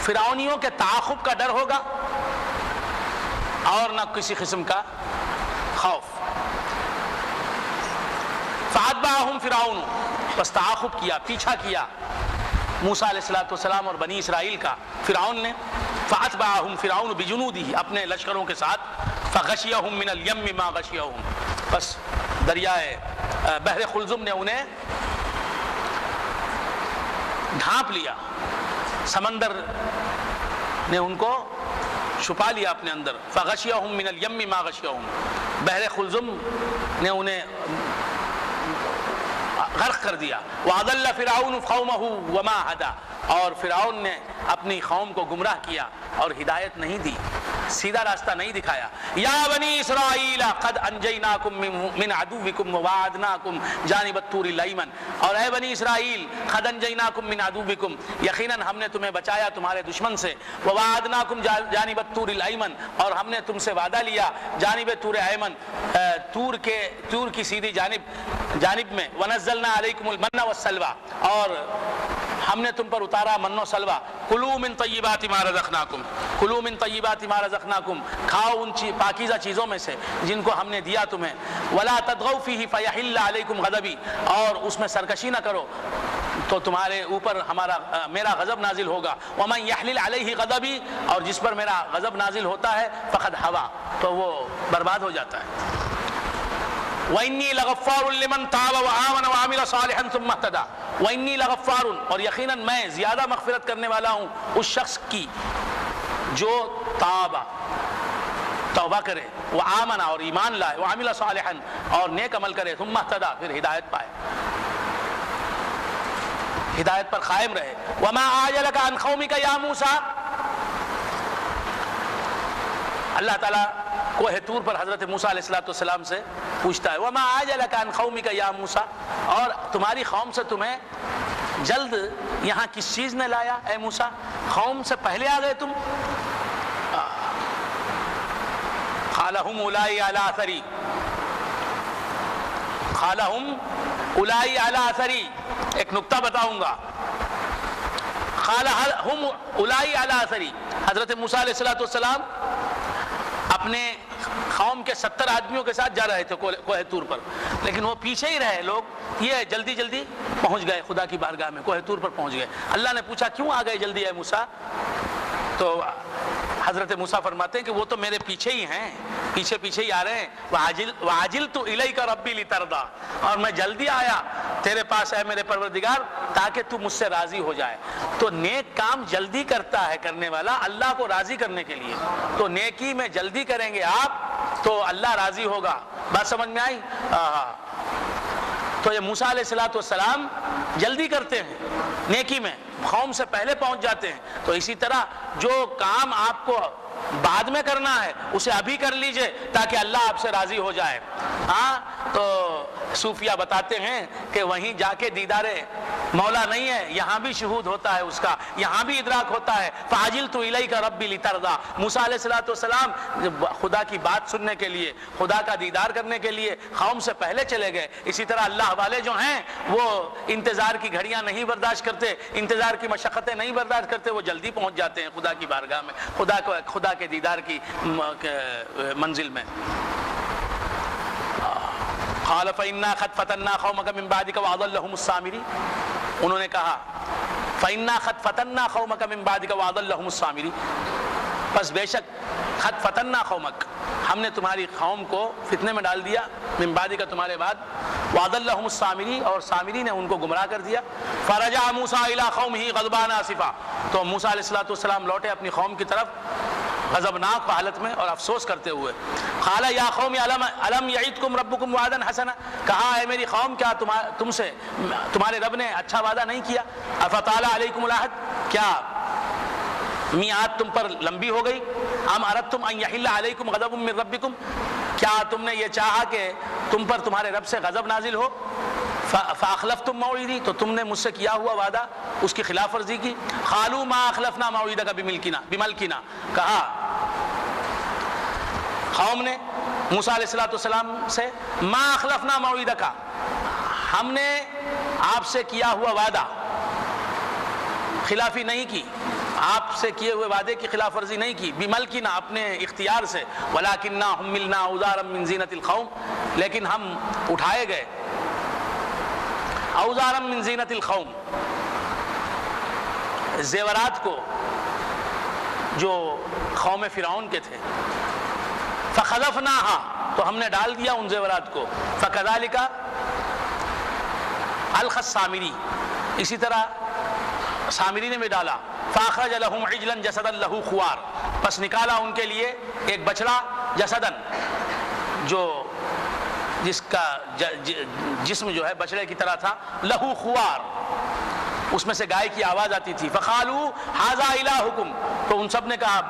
فرعونیوں کے تعاقب کا ڈر ہوگا اور نہ کسی قسم کا خوف. فاتبعہم فرعون, بس تعاقب کیا, پیچھا کیا موسیٰ علیہ السلام اور بنی اسرائیل کا فرعون نے، فَأَتْبَعَهُمْ فِرْعَوْنُ بِجُنُودِهِ، اپنے لشکروں کے ساتھ، فَغَشِيَهُمْ مِنَ الْيَمِّ مَا غَشِيَهُمْ، بس دریائے بحر قلزم نے انہیں ڈھانپ لیا، سمندر نے ان کو چھپا لیا اپنے اندر، فَغَشِيَهُمْ مِنَ الْيَمِّ مَا غَشِيَهُمْ، بحر قلزم نے انہیں غرق کر دیا، وَأَضَلَّ فِرْعَوْنُ قَوْمَهُ وَمَا هَدَىٰ، اور فرعون نے اپنی قوم کو گمراہ کیا اور ہدایت نہیں دی، سیدھا راستہ نہیں دکھایا۔ یا بنی اسرائیل قد انجیناکم من عدوکم وواعدناکم جانب الطور الایمن، اور اے بنی اسرائیل قد انجیناکم من عدوکم، یقیناً ہم نے تمہیں بچایا تمہارے دشمن سے، وواعدناکم جانب الطور الایمن، اور ہم نے تم سے وعدہ لیا جانب طور ایمن، طور کی سیدھی جانب میں، ونزلنا علیکم المن والسلوى، اور ہم نے تم پر اتارا من و سلوہ، کلوا من طیبات ما رزقناکم، کلوا من طیبات ما رزقناکم، کھاؤ ان پاکیزہ چیزوں میں سے جن کو ہم نے دیا تمہیں، ولا تطغوا فیہ فیحل علیکم غضبی، اور اس میں سرکشی نہ کرو تو تمہارے اوپر میرا غضب نازل ہوگا، ومن یحلل علیہ غضبی، اور جس پر میرا غضب نازل ہوتا ہے فقد ہوا، تو وہ برباد ہو جاتا ہے۔ وَإِنِّي لَغَفَّارٌ لِمَنْ تَابَ وَآمَنَ وَعَمِلَ صَالِحًا ثُمَّ اهْتَدَىٰ، وَإِنِّي لَغَفَّارٌ، اور یقیناً میں زیادہ مغفرت کرنے والا ہوں اس شخص کی جو توبہ کرے، وآمن، اور ایمان لائے، وعمل صالحا، اور نیک عمل کرے، ثم اهتدى، پھر ہدایت پائے، ہدایت پر قائم رہے۔ وما اعجلك عن قومك یا موسیٰ، اللہ تعالیٰ کوہ طور پر حضرت موسیٰ علیہ السلام سے پوچھتا ہے، وما اعجلك عن قومك یا موسیٰ، اور تمہاری قوم سے تمہیں جلد یہاں کس چیز نے لایا اے موسیٰ، قوم سے پہلے آ گئے تم؟ قال هم اولائی علی اثری، قال هم اولائی علی اثری، ایک نکتہ بتاؤں گا، قال هم اولائی علی اثری، حضرت موسیٰ علیہ السلام اپنے قوم کے 70 آدمیوں کے ساتھ جا رہے تھے کوہ طور پر، لیکن وہ پیچھے ہی رہے لوگ، یہ جلدی جلدی پہنچ گئے خدا کی بارگاہ میں، کوہ طور پر پہنچ گئے۔ اللہ نے پوچھا کیوں آ گئے جلدی اے موسیٰ؟ تو حضرت موسیٰ فرماتے ہیں کہ وہ تو میرے پیچھے ہی ہیں، پیچھے ہی آ رہے ہیں، وَعَجِلْتُ إِلَيْكَ رَبِّي لِتَرْضَىٰ، اور میں جلدی آیا تیرے پاس اے میرے پروردگار تاکہ تو مجھ سے راضی ہو جائے۔ تو نیک کام جلدی کرتا ہے کرنے والا اللہ کو راضی کرنے کے لیے، تو نیکی میں جلدی کریں گے آپ تو اللہ راضی ہوگا۔ بات سمجھ میں آئی؟ تو یہ موسیٰ علیہ السلام جلدی کرتے ہیں نیکی میں، قوم سے پہلے پہنچ جاتے ہیں۔ تو اسی طرح جو کام آپ کو بعد میں کرنا ہے اسے ابھی کر لیجئے تاکہ اللہ آپ سے راضی ہو جائے۔ ہاں، تو صوفیہ بتاتے ہیں کہ وہیں جا کے دیدار مولا نہیں ہے، یہاں بھی شہود ہوتا ہے اس کا، یہاں بھی ادراک ہوتا ہے۔ فَعَجِلْتُ إِلَيْكَ رَبِّي لِتَرْضَىٰ، موسیٰ علیہ السلام خدا کی بات سننے کے لیے، خدا کا دیدار کرنے کے لیے قوم سے پہلے چلے گئے۔ اسی طرح اللہ والے جو ہیں وہ انتظار کی گھڑیاں نہیں برداشت کرتے، انتظار کی مشقتیں نہیں برداشت کرتے، وہ جلدی پہنچ جاتے ہیں خدا کی بارگاہ میں، خدا کے دیدار کی منزل میں۔ قال فإنا قد فتنا قومك من بعدك وأضلهم السامري، انہوں نے کہا فإنا قد فتنا قومك من بعدك وأضلهم السامري، پس بے شک قد فتنا قومك، ہم نے تمہاری قوم کو فتنے میں ڈال دیا، من بعدك تمہارے بعد، وأضلهم السامري، اور سامری نے ان کو گمراہ کر دیا۔ فرجع موسیٰ إلى قومه غضبان آسفا، تو موسیٰ علیہ السلام لوٹے اپنی قوم کی طرف غضبناک حالت میں اور افسوس کرتے ہوئے۔ قال یا قوم الم یعدکم ربکم وعدا حسنا، کہا ہے میری قوم کیا تم سے تمہارے رب نے اچھا وعدہ نہیں کیا؟ افطال علیکم العہد، کیا میعاد تم پر لمبی ہو گئی؟ ام اردتم ان یحل علیکم غضب من ربکم، کیا تم نے یہ چاہا کہ تم پر تمہارے رب سے غضب نازل ہو؟ فاخلفتم موعدی، تو تم نے مجھ سے کیا ہوا وعدہ اس کی خلاف ورزی کی۔ قالوا ما اخلفنا موعدک بملکنا، کہا قوم نے موسیٰ علیہ السلام سے، ما اخلفنا موعدک، ہم نے آپ سے کیا ہوا وعدہ خلافی نہیں کی، آپ سے کیے ہوئے وعدے کی خلاف ورزی نہیں کی، بملکنا، اپنے اختیار سے، ولکننا حملنا اوزارا من زینت القوم، لیکن ہم اٹھائے گئے اوزارا من زینت القوم، زیورات کو جو قوم فرعون کے تھے، فخلفناہا، تو ہم نے ڈال دیا ان زیورات کو، فکذالک القى السامری، اسی طرح سامری نے بھی ڈالا، فاخرج لهم عجلا جسدا له خوار، پس نکالا ان کے لیے ایک بچڑا جسدن، جو جس کا جسم جو ہے بچڑے کی طرح تھا، لہو خوار، اس میں سے گائے کی آواز آتی تھی، فقالوا ھذا الہکم، تو ان سب نے کہا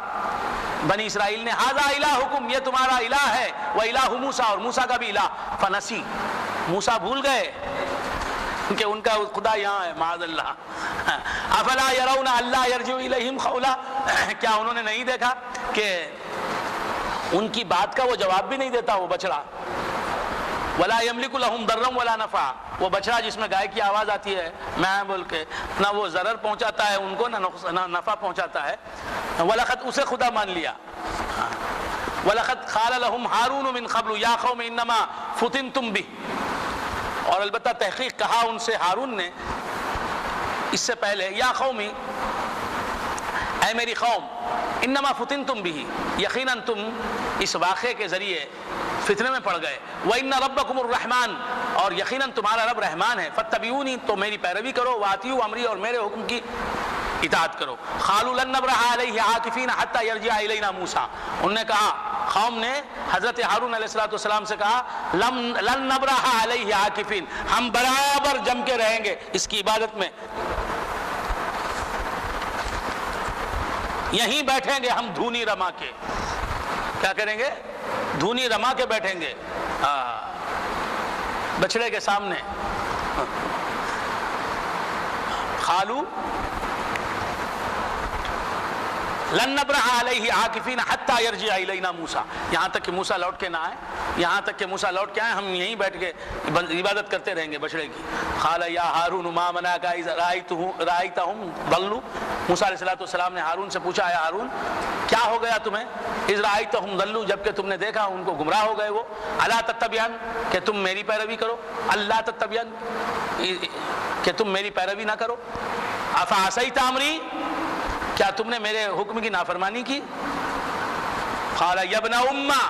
بنی اسرائیل نے، ھذا الہکم، یہ تمہارا الہ ہے، والہ موسیٰ، اور موسیٰ کا بھی الہ، فنسی، موسیٰ بھول گئے کہ ان کا خدا یہاں ہے، معاذ اللہ، افلا یرون الا یرجع الیہم قولا، کیا انہوں نے نہیں دیکھا کہ ان کی بات کا وہ جواب بھی نہیں دیتا وہ بچڑا، ولا یملک لهم ضرا ولا نفع، وہ بچڑا جس میں گائے کی آواز آتی ہے میں بول کے، نہ وہ ضرر پہنچاتا ہے ان کو نہ نفع پہنچاتا ہے، ولقد، اسے خدا مان لیا، ولقد قال لهم هارون من قبل یا قوم انما فتنتم به، اور البتہ تحقیق کہا ان سے ہارون نے اس سے پہلے، یا قومی، اے میری قوم، انما فتنتم به، یقیناً تم اس واقعے کے ذریعے فتنے میں پڑ گئے، وَإِنَّ رَبَّكُمُ الرَّحْمَنُ، اور یقیناً تمہارا رب رحمان ہے، فَاتَّبِعُونِی، تو میری پیروی کرو، وَأَطِیعُوا أَمْرِی، اور میرے حکم کی اطاعت کرو، قَالُوا لَن نَّبْرَحَ عَلَیْهِ عَاکِفِینَ حَتَّى يَرْجِعَ إِلَیْنَا موسیٰ، انہوں نے کہا، قوم نے حضرت ہارون علیہ السلام سے کہا، لَن نَّبْرَحَ عَلَیْهِ عَاکِفِینَ، ہم برابر جم کے رہیں گے اس کی عبادت میں، یہیں بیٹھیں گے ہم دھونی رما کے، کیا کریں گے؟ دھونی رما کے بیٹھیں گے بچڑے کے سامنے، قالوا لن نبرح علیہ عاکفین حتی یرجع الینا موسیٰ، یہاں تک کہ موسیٰ لوٹ کے نہ آئے، یہاں تک کہ موسیٰ لوٹ کے آئے ہم یہیں بیٹھ کے عبادت کرتے رہیں گے بچڑے کی۔ قال یا ہارون ما منعک اذ رأیتہم ضلوا، موسیٰ علیہ السلام نے ہارون سے پوچھا، اے ہارون کیا ہو گیا تمہیں، اذ رأیتہم ضلوا، جب کہ تم نے دیکھا ان کو گمراہ ہو گئے وہ، الا تتبعن، کہ تم میری پیروی کرو، اللہ تتبعن، کہ تم میری پیروی نہ کرو، افعصیت امری، کیا تم نے میرے حکم کی نافرمانی کی؟ قال یا ابن امہ،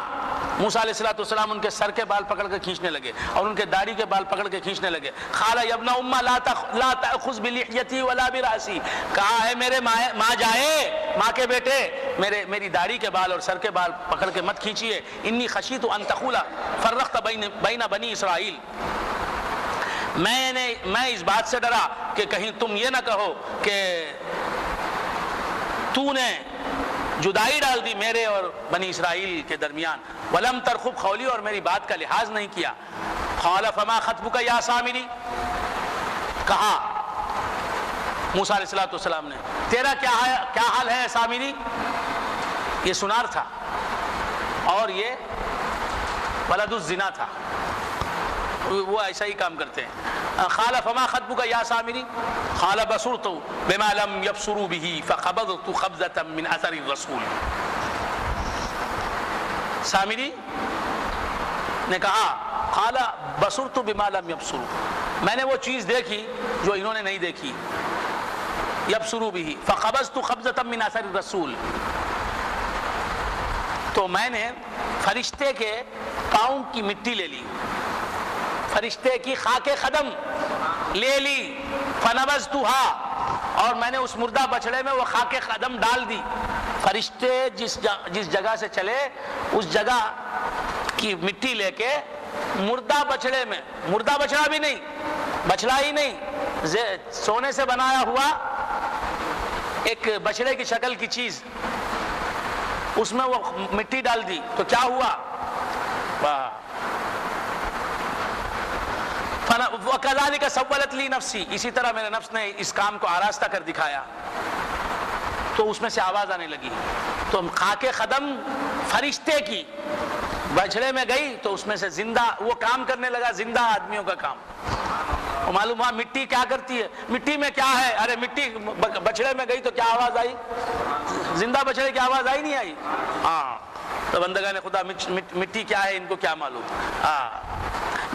موسیٰ علیہ السلام ان کے سر کے بال پکڑ کے کھینچنے لگے اور ان کے داڑھی کے بال پکڑ کے کھینچنے لگے۔ قال یا ابن امہ لا تأخذ بلحیتی ولا براسی، کہا ہے میرے ماں جائے، ماں کے بیٹے، میری داڑھی کے بال اور سر کے بال پکڑ کے مت کھینچیے، انی خشیت ان تقول فرقت بین بنی اسرائیل، میں اس بات سے ڈرا کہ کہیں تم یہ نہ کہو کہ تو نے جدائی ڈال دی میرے اور بنی اسرائیل کے درمیان، ولم ترقب قولی، اور میری بات کا لحاظ نہیں کیا۔ قال فما خطبک یا سامری، کہا موسیٰ علیہ السلام نے تیرا کیا حال ہے سامری، یہ سنار تھا اور یہ ولد الزنا تھا، وہ ایسا ہی کام کرتے ہیں۔ قال فما خطبک یا سامری، قال بصرت بما لم يبصروا به فقبضت قبضة من اثر الرسول، سامری نے کہا قال بصرت بما لم يبصروا، میں نے وہ چیز دیکھی جو انہوں نے نہیں دیکھی، يبصروا به فقبضت قبضة من اثر الرسول، تو میں نے فرشتے کے پاؤں کی مٹی لے لی، فرشتے کی خاک قدم لے لی، فنبذتها، اور میں نے اس مردہ بچڑے میں وہ خاک قدم ڈال دی، فرشتے جس جگہ سے چلے اس جگہ کی مٹی لے کے مردہ بچڑے میں، مردہ بچڑا بھی نہیں، بچڑا ہی نہیں، سونے سے بنایا ہوا ایک بچڑے کی شکل کی چیز، اس میں وہ مٹی ڈال دی، تو کیا ہوا؟ وَكَذَلِكَ سَوَّلَتْ لِي نَفْسِي، اسی طرح میرے نفس نے اس کام کو آراستہ کر دکھایا، تو اس میں سے آواز آنے لگی، تو خاک قدم فرشتے کی بچڑے میں گئی تو اس میں سے زندہ وہ کام کرنے لگا، زندہ آدمیوں کا کام۔ معلوم ہوا مٹی کیا کرتی ہے، مٹی میں کیا ہے، ارے مٹی بچڑے میں گئی تو کیا آواز آئی، زندہ بچڑے کی آواز آئی نہیں آئی؟ ہاں، تو بندگان خدا مٹی کیا ہے ان کو کیا معلوم۔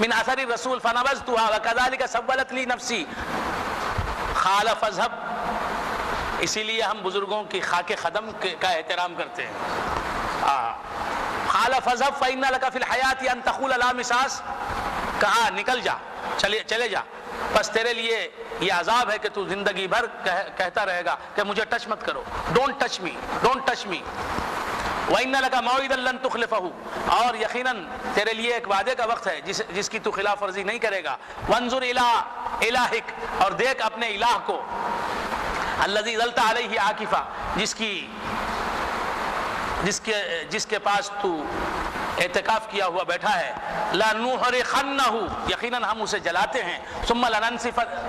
من اثر الرسول فنبذتها وكذلك سولت لي نفسي قال فاذهب اسی لیے ہم بزرگوں کی خاک قدم کا احترام کرتے ہیں۔ قال فاذهب فإن لك في الحياة أن تقول لا مساس، کہا نکل جا، چلے جا، بس تیرے لیے یہ عذاب ہے کہ تو زندگی بھر کہتا رہے گا کہ مجھے ٹچ مت کرو، don't touch me, don't touch me. وَإِنَّ لَكَ مَوْعِدًا لَن تُخْلِفَهُ، اور یقیناً تیرے لیے ایک وعدے کا وقت ہے جس کی تو خلاف ورزی نہیں کرے گا۔ وَانظُرْ إِلَىٰ إِلَٰهِكَ، اور دیکھ اپنے الہ کو، الَّذِي ظَلْتَ عَلَيْهِ عَاكِفًا، جس کے پاس تو اعتکاف کیا ہوا بیٹھا ہے۔ لَنُحْرِقَنَّهُ، یقیناً ہم اسے جلاتے ہیں، ثم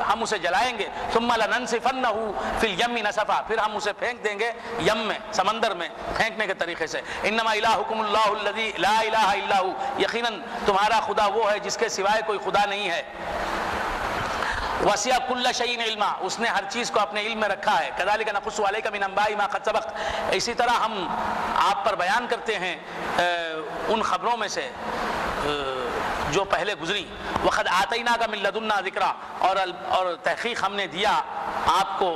ہم اسے جلائیں گے، ثم لَنَنْسِفَنَّهُ فِي الْيَمِّ نَسْفًا، پھر ہم اسے پھینک دیں گے یم میں، سمندر میں پھینکنے کے طریقے سے۔ انما الہکم اللہ الذی لا الہ الا ہو، یقیناً تمہارا خدا وہ ہے جس کے سوائے کوئی خدا نہیں ہے۔ وسع کل شیء علما، اس نے ہر چیز کو اپنے علم میں رکھا ہے۔ کذالک نقص علیک من انباء ما قد سبق، اسی طرح ہم آپ پر بیان کرتے ہیں ان خبروں میں سے جو پہلے گزری۔ وقد آتیناک من لدنا ذکرا، اور تحقیق ہم نے دیا آپ کو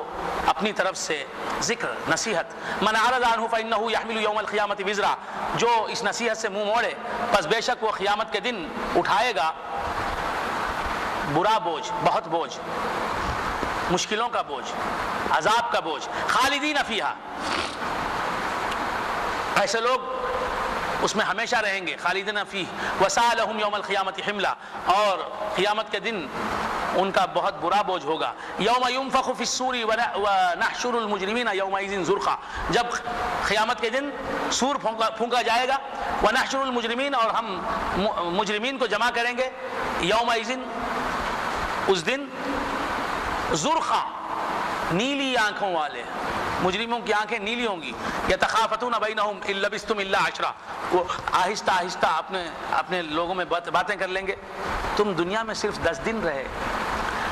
اپنی طرف سے ذکر، نصیحت۔ من اعرض عنہ فانہ یحمل یوم القیامۃ وزرا، جو اس نصیحت سے منہ موڑے پس بے شک وہ قیامت کے دن اٹھائے گا برا بوجھ، بہت بوجھ، مشکلوں کا بوجھ، عذاب کا بوجھ۔ خالدین فیہا، ایسے لوگ اس میں ہمیشہ رہیں گے، خالدین فیہ۔ وساء لہم یوم القیامۃ حملا، اور قیامت کے دن ان کا بہت برا بوجھ ہوگا۔ یوم ینفخ فی الصور ونحشر المجرمین یومئذ زرقا، جب قیامت کے دن سور پھونکا جائے گا، ونحشر المجرمین، اور ہم مجرمین کو جمع کریں گے، یومئذ، اس دن، زرقا، نیلی آنکھوں والے، مجرموں کی آنکھیں نیلی ہوں گی۔ یتخافتون بینہم ان لبثتم الا عشرا، وہ آہستہ آہستہ اپنے لوگوں میں باتیں کر لیں گے، تم دنیا میں صرف 10 دن رہے۔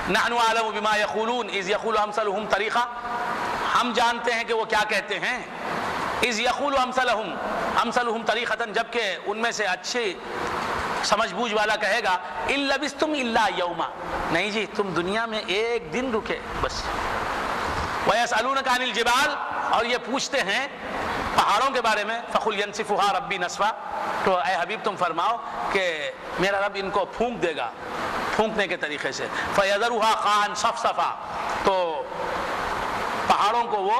نحن اعلم بما یقولون اذ یقول امثلهم طریقہ، ہم جانتے ہیں کہ وہ کیا کہتے ہیں۔ اذ یقول امثلهم طریقۃ، جبکہ ان میں سے اچھے سمجھ بوجھ والا کہے گا، ان لبثتم الا یوما، نہیں جی تم دنیا میں ایک دن رکے بس۔ وَيَسْأَلُونَكَ عَنِ الْجِبَالِ، اور یہ پوچھتے ہیں پہاڑوں کے بارے میں، فَقُلْ يَنْسِفُهَا رَبِّي نَسْفًا، تو اے حبیب تم فرماؤ کہ میرا رب ان کو پھونک دے گا پھونکنے کے طریقے سے۔ فَيَذَرُهَا قَاعًا صَفْصَفًا، تو پہاڑوں کو وہ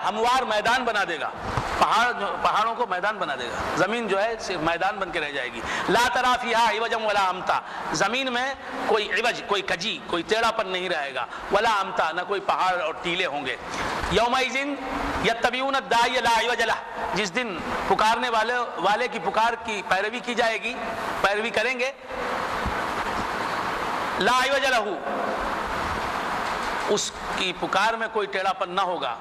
ہموار میدان بنا دے گا، پہاڑوں کو میدان بنا دے گا، زمین جو ہے صرف میدان بن کے رہ جائے گی۔ لا ترى فيها عوجا ولا امتا، زمین میں کوئی عوج، کوئی کجی، کوئی ٹیڑھا پن نہیں رہے گا، ولا امتا، نہ کوئی پہاڑ اور ٹیلے ہوں گے۔ یومئذ یتبعون الداعی لا عوج له، جس دن پکارنے والے کی پکار کی پیروی کی جائے گی، پیروی کریں گے، لا عوج له، اس کی پکار میں کوئی ٹیڑھا پن نہ ہوگا۔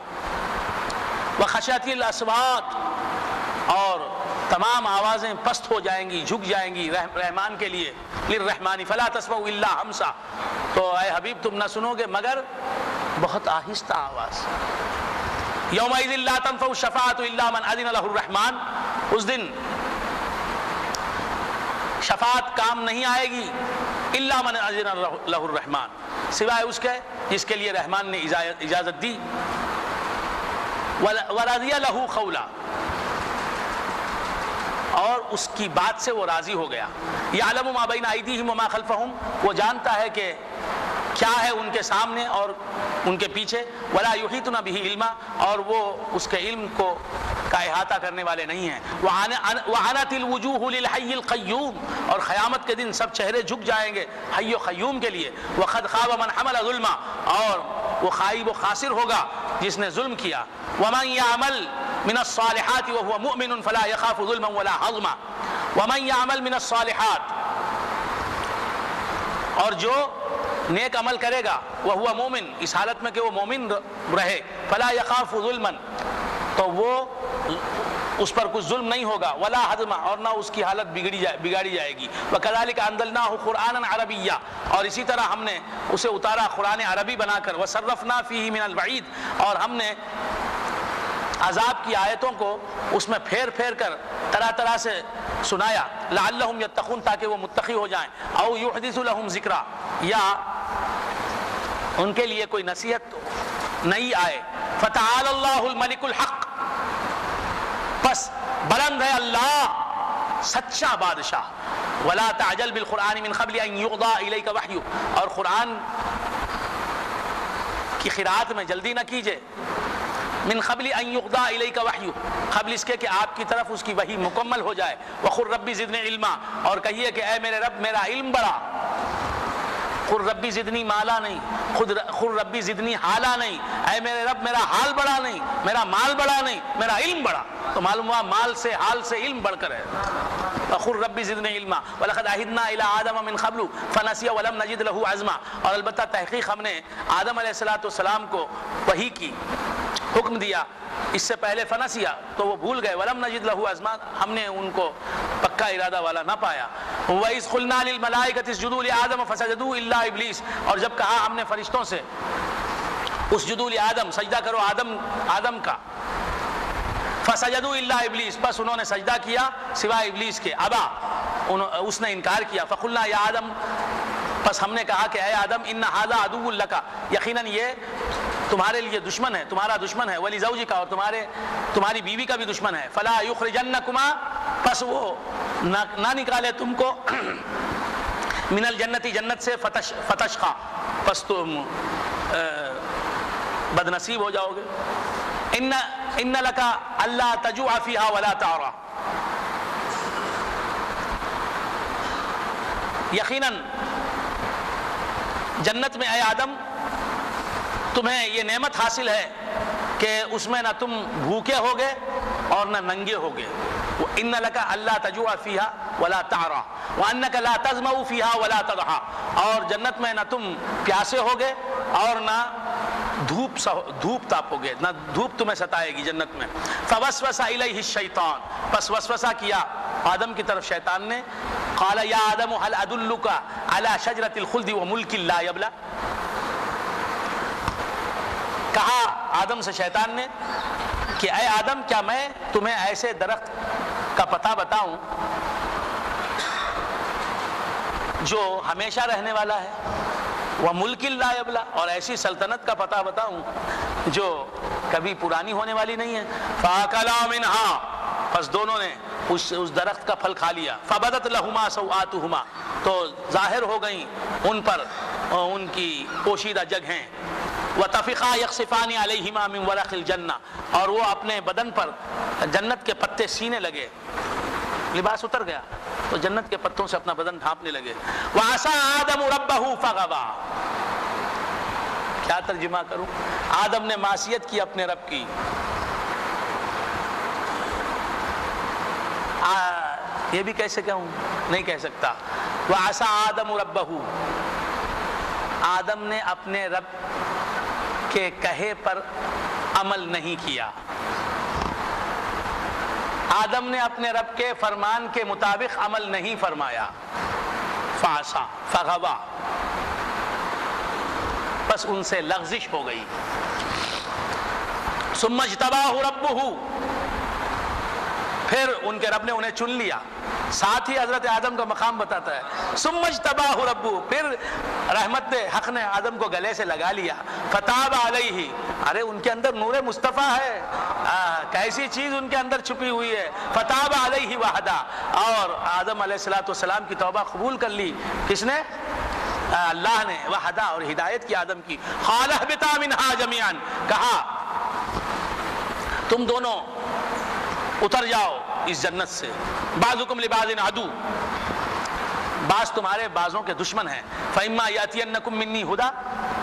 وخشعت الاصوات، اور تمام آوازیں پست ہو جائیں گی، جھک جائیں گی رحمان کے لیے، للرحمن فلا تسمع الا ہمسا، تو اے حبیب تم نہ سنو گے مگر بہت آہستہ آواز۔ یومئذ لا تنفع الشفاعۃ الا من اذن له الرحمن، اس دن شفاعت کام نہیں آئے گی الا من اذن له الرحمن، سوائے اس کے جس کے لیے رحمان نے اجازت دی۔ ورضی له قولا، اور اس کی بات سے وہ راضی ہو گیا۔ یعلم ما بین ایدیہم وما خلفہم، وہ جانتا ہے کہ کیا ہے ان کے سامنے اور ان کے پیچھے۔ ولا یحیطون بہ علما، اور وہ اس کے علم کو کا احاطہ کرنے والے نہیں ہیں۔ وعنت الوجوہ للحی القیوم، اور قیامت کے دن سب چہرے جھک جائیں گے حی و قیوم کے لیے۔ وقد خاب من حمل ظلما، اور وہ خائب و خاسر ہوگا جس نے ظلم کیا۔ ومن يعمل من الصالحات وهو مؤمن فلا يخاف ظلما ولا هضما، ومن يعمل من الصالحات، اور جو نیک عمل کرے گا وهو مومن، اس حالت میں کہ وہ مومن رہے، فلا يخاف ظلما، تو وہ اس پر کچھ ظلم نہیں ہوگا، ولا حضما، اور نہ اس کی حالت بگاڑی جائے گی۔ وَكَذَلِكَ أَنزَلْنَاهُ قُرْآنًا عَرَبِيًّا، اور اسی طرح ہم نے اسے اتارا قرآن عربی بنا کر۔ وَصَرَّفْنَا فِيهِ مِنَ الْوَعِيدِ، اور ہم نے عذاب کی آیتوں کو اس میں پھیر پھیر کر طرح طرح سے سنایا۔ لعلہم یتقون، تاکہ وہ متقی ہو جائیں۔ او یحدث لہم ذکرا، یا ان کے لیے کوئی نصیحت نہیں آئے. فتعال اللہ الملک الحق، پس بلند ہے اللہ سچا بادشاہ. ولا تعجل بالقرآن من قبل ان یقضى الیک وحی، اور قرآن کی قراءت میں جلدی نہ کیجئے. من قبل ان یقضى الیک وحی، قبل اس کے کہ آپ کی طرف اس کی وحی مکمل ہو جائے. وقل ربی زدنی علما، اور کہیے کہ اے میرے رب میرا علم بڑھا. قل ربی زدنی مالا نہیں، قل ربی زدنی حالا نہیں، اے میرے رب میرا حال بڑھا نہیں، میرا مال بڑھا نہیں، میرا علم بڑھا. تو معلوم ہوا مال سے حال سے علم بڑھ کر ہے. وقل ربی زدنی علما ولقد عہدنا الی آدم من قبل فنسی ولم نجد له عزما، اور البتہ تحقیق ہم نے آدم علیہ السلام کو وحی کی حکم دیا اس سے پہلے، فنسیا تو وہ بھول گئے، ولم نجد له عزما ہم نے ان کو پکا ارادہ والا نہ پایا. وَإِذْ قُلْنَا لِلْمَلَائِكَةِ اسْجُدُوا لِآدَمَ فَسَجَدُوا إِلَّا إِبْلِيسَ، اور جب کہا ہم نے فرشتوں سے اسجدوا لآدم سجدہ کرو آدم کا، فسجدوا إِلَّا إِبْلِيسَ بس انہوں نے سجدہ کیا سوائے ابلیس کے. ابا اس نے انکار کیا. فقلنا یا آدم، بس ہم نے کہا کہ اے آدم ان ھذا عدو لک، یقیناً یہ تمہارے لیے دشمن ہے، تمہارا دشمن ہے. ولزوجک، اور تمہاری بیوی کا بھی دشمن ہے. فلا یخرجنکما، پس وہ نہ نکالے تم کو من الجنتی جنت سے، فتشقا پس تم بد نصیب ہو جاؤ گے. ان لک الا تجوع فیہا ولا تعری، یقیناً جنت میں اے آدم تمہیں یہ نعمت حاصل ہے کہ اس میں نہ تم بھوکے ہوگے اور نہ ننگے ہوگے. وَإِنَّ لَكَ أَلَّا تَجُوعَ فِيهَا وَلَا تَعْرَىٰ وَأَنَّكَ لَا تَظْمَأُ فِيهَا وَلَا تَضْحَىٰ، اور جنت میں نہ تم پیاسے ہوگے اور نہ دھوپ تاپو گے، نہ دھوپ تمہیں ستائے گی جنت میں. فوسوس الیہ الشیطان، پس وسوسہ کیا آدم کی طرف شیطان نے. قال یا آدم هل ادلک علی شجرۃ الخلد وملک لا یبلی، کہا آدم سے شیطان نے کہ اے آدم کیا میں تمہیں ایسے درخت کا پتہ بتاؤں جو ہمیشہ رہنے والا ہے، وملک لا یبلی، اور ایسی سلطنت کا پتہ بتاؤں جو کبھی پرانی ہونے والی نہیں ہے. فاکلا منہا، پس دونوں نے اس درخت کا پھل کھا لیا. فبدت لہما سوآتہما، تو ظاہر ہو گئیں ان پر ان کی پوشیدہ جگہیں. وطفقا یخصفان علیہما من ورق الجنہ، اور وہ اپنے بدن پر جنت کے پتے سینے لگے، لباس اتر گیا تو جنت کے پتوں سے اپنا بدن ڈھانپنے لگے. وعصى آدم ربہ فغوی، کیا ترجمہ کروں، آدم نے معصیت کی اپنے رب کی. یہ بھی کیسے کہوں، نہیں کہہ سکتا. وعصى آدم ربہ، آدم نے اپنے رب کے کہے پر عمل نہیں کیا، آدم نے اپنے رب کے فرمان کے مطابق عمل نہیں فرمایا. فعصى فغوی، بس ان سے لغزش ہو گئی. ثم اجتباہ ربہ، پھر ان کے رب نے انہیں چن لیا. ساتھ ہی حضرت آدم کا مقام بتاتا ہے. ثم اجتباہ ربہ، پھر رحمت حق نے آدم کو گلے سے لگا لیا. فتاب علیہ، ارے ان کے اندر نور مصطفیٰ ہے، کیسی چیز ان کے اندر چھپی ہوئی ہے. فتاب علیہ وحدہ، اور آدم علیہ السلام کی توبہ قبول کر لی. کس نے؟ اللہ نے. وحدہ، اور ہدایت کی آدم کی. قال اہبطا منہا جمیعا، کہا تم دونوں اتر جاؤ اس جنت سے. بعضکم لبعض عدو، بعض تمہارے بعضوں کے دشمن ہیں. فإما یأتینکم منی ھدی،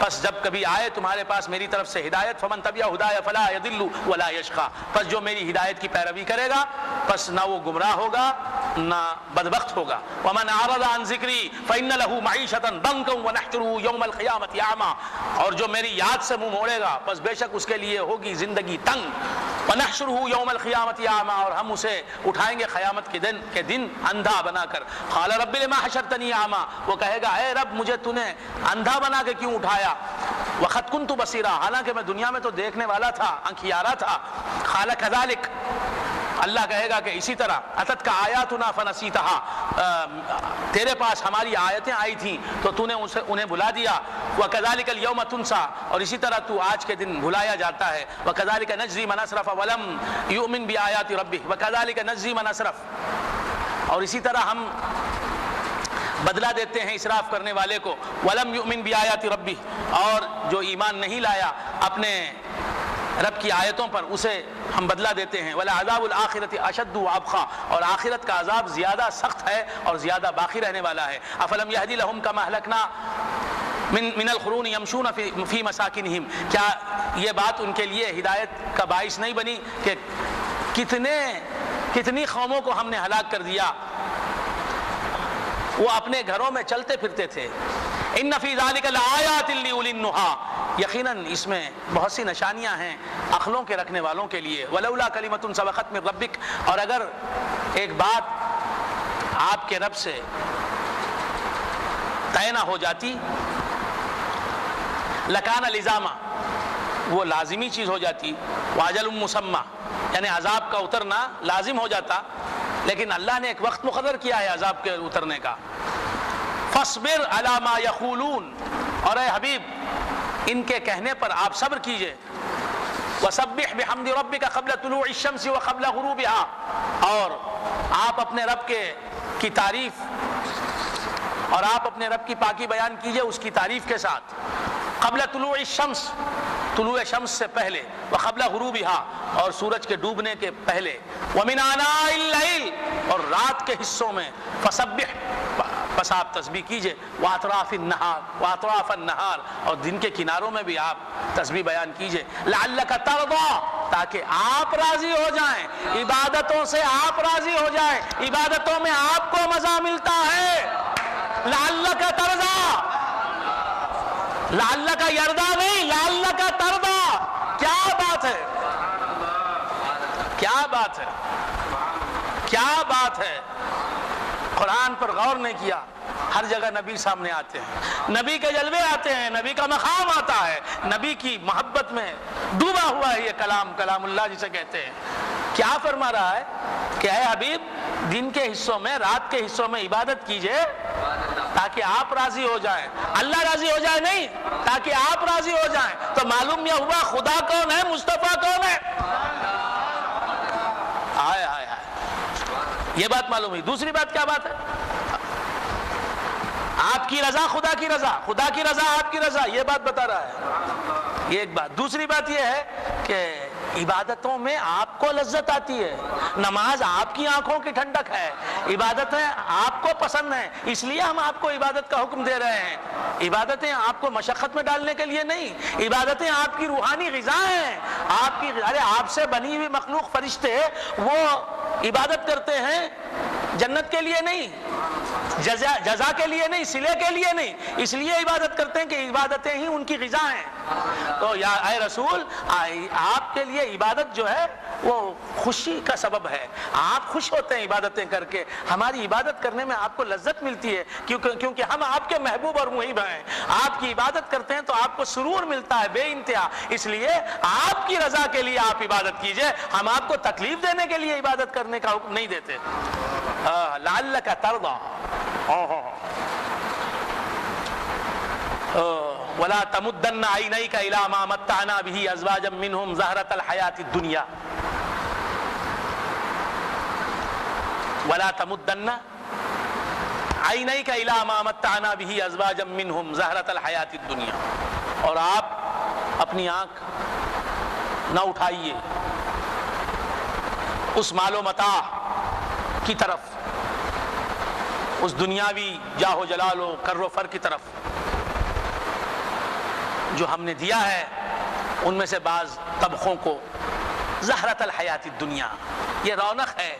پس جب کبھی آئے تمہارے پاس میری طرف سے ہدایت، فمن تبع ھدای فلا یضل ولا یشقی، پس جو میری ہدایت کی پیروی کرے گا پس نہ وہ گمراہ ہوگا نہ بدبخت ہوگا. ومن اعرض عن ذکری فإن له معیشۃ ضنکا ونحشره یوم القیامۃ اعمی، اور جو میری یاد سے منہ موڑے گا پس بے شک اس کے لیے ہوگی زندگی تنگ. ونحشره یوم القیامۃ اعمی، اور ہم اسے اٹھائیں گے قیامت کے دن اندھا بنا کر. قال رب لما حشرتنی اعمی، وہ کہے گا اے رب مجھے تو نے اندھا بنا کے کیوں اٹھایا. وقد كنت بصیرا، حالانکہ میں دنیا میں تو دیکھنے والا تھا، آنکھیارا تھا. قال كذلك، اللہ کہے گا کہ اسی طرح اتت کا آیاتنا فنسیتہا، تیرے پاس ہماری آیتیں آئی تھیں تو تو نے انہیں بھلا دیا، وَكَذَلِكَ الْيَوْمَ تُنْسَى، اور اسی طرح تو آج کے دن بھلایا جاتا ہے، وَكَذَلِكَ نَجْزِي مَنْ أَسْرَفَ وَلَمْ يُؤْمِنْ بِآيَاتِ رَبِّهِ وَكَذَلِكَ نَجْزِي مَنْ أَسْرَفَ، اور اسی طرح ہم بدلہ دیتے ہیں اسراف کرنے والے کو، وَلَمْ يُؤْمِنْ بِآيَاتِ رَبِّهِ، اور جو ایمان نہیں لایا اپنے رب کی آیتوں پر اسے ہم بدلہ دیتے ہیں، وَلَعَذَابُ الْآخِرَةِ أَشَدُّ وَأَبْقَىٰ، اور آخرت کا عذاب زیادہ سخت ہے اور زیادہ باقی رہنے والا ہے۔ أَفَلَمْ يَهْدِ لَهُمْ كَمَا أَهْلَكْنَا من القرون يمشون فی مساکنہم، کیا یہ بات ان کے لیے ہدایت کا باعث نہیں بنی کہ کتنی قوموں کو ہم نے ہلاک کر دیا، وہ اپنے گھروں میں چلتے پھرتے تھے۔ ان فی ذلک لآیات لأولی النہی، یقیناً اس میں بہت سی نشانیاں ہیں عقلوں کے رکھنے والوں کے لیے۔ ولولا کلمۃ سبقت من ربک، اور اگر ایک بات آپ کے رب سے طے نہ ہو جاتی، لکان لزاما، وہ لازمی چیز ہو جاتی، واجل مسمى، یعنی عذاب کا اترنا لازم ہو جاتا، لیکن اللہ نے ایک وقت مقرر کیا ہے عذاب کے اترنے کا۔ فاصبر علی ما یقولون، اور اے حبیب ان کے کہنے پر آپ صبر کیجئے۔ وسبح بحمد ربک قبل طلوع الشمس وقبل غروبها، اور آپ اپنے رب کی تعریف اور آپ اپنے رب کی پاکی بیان کیجئے اس کی تعریف کے ساتھ۔ قبل طلوع الشمس، طلوع شمس سے پہلے، وقبل غروبها، اور سورج کے ڈوبنے کے پہلے، ومن آناء اللیل، اور رات کے حصوں میں، فسبح، پس آپ تسبیح کیجئے، واطراف النہار، اور دن کے کناروں میں بھی آپ تسبیح بیان کیجئے، لعلک ترضی، تاکہ آپ راضی ہو جائیں، عبادتوں سے آپ راضی ہو جائیں، عبادتوں میں آپ کو مزہ ملتا ہے۔ لعلک ترضی، لعلک یرضی نہیں، لعلک ترضی، کیا بات ہے، کیا بات ہے، کیا بات ہے۔ قرآن پر غور نہیں کیا، ہر جگہ نبی سامنے آتے ہیں، نبی کے جلوے آتے ہیں، نبی کا مقام آتا ہے، نبی کی محبت میں ڈوبا ہوا ہے یہ کلام اللہ جسے کہتے ہیں۔ کیا فرما رہا ہے کہ اے حبیب دن کے حصوں میں، رات کے حصوں میں عبادت کیجئے تاکہ آپ راضی ہو جائیں، اللہ راضی ہو جائے نہیں، تاکہ آپ راضی ہو جائیں۔ تو معلوم یہ ہوا خدا کون ہے، مصطفیٰ کون ہے۔ آئے آئے آئے، یہ بات معلوم ہوئی۔ دوسری بات کیا بات ہے؟ آپ کی رضا خدا کی رضا، خدا کی رضا آپ کی رضا، یہ بات بتا رہا ہے، یہ ایک بات۔ دوسری بات یہ ہے کہ عبادتوں میں آپ کو لذت آتی ہے، نماز آپ کی آنکھوں کی ٹھنڈک ہے، عبادتیں آپ کو پسند ہیں، اس لیے ہم آپ کو عبادت کا حکم دے رہے ہیں۔ عبادتیں آپ کو مشقت میں ڈالنے کے لیے نہیں، عبادتیں آپ کی روحانی غذا ہیں، آپ کی، ارے آپ سے بنی ہوئی مخلوق فرشتے وہ عبادت کرتے ہیں جنت کے لیے نہیں، جزا کے لیے نہیں، صلے کے لیے نہیں، اس لیے عبادت کرتے ہیں کہ عبادتیں ہی ان کی غذا ہیں۔ تو یا اے رسول، آپ کے لیے عبادت جو ہے وہ خوشی کا سبب ہے، آپ خوش ہوتے ہیں عبادتیں کر کے، ہماری عبادت کرنے میں آپ کو لذت ملتی ہے کیونکہ ہم آپ کے محبوب اور محب ہیں، آپ کی عبادت کرتے ہیں تو آپ کو سرور ملتا ہے بے انتہا، اس لیے آپ کی رضا کے لیے آپ عبادت کیجئے، ہم آپ کو تکلیف دینے کے لیے عبادت کرنے کا حکم نہیں دیتے۔ لعلک ترضی، ولا تمدن عینیک الی ما متعنا به ازواجا منهم زہرۃ الحیاۃ الدنیا، ولا تمدن عینیک الی ما متعنا به ازواجا منهم زہرۃ الحیاۃ الدنیا، اور آپ اپنی آنکھ نہ اٹھائیے اس مال و متاع کی طرف، اس دنیاوی جاہ و جلال و کر و فر کی طرف جو ہم نے دیا ہے، ان میں سے بعض طبقوں کو زہرۃ الحیات الدنیا، یہ رونق ہے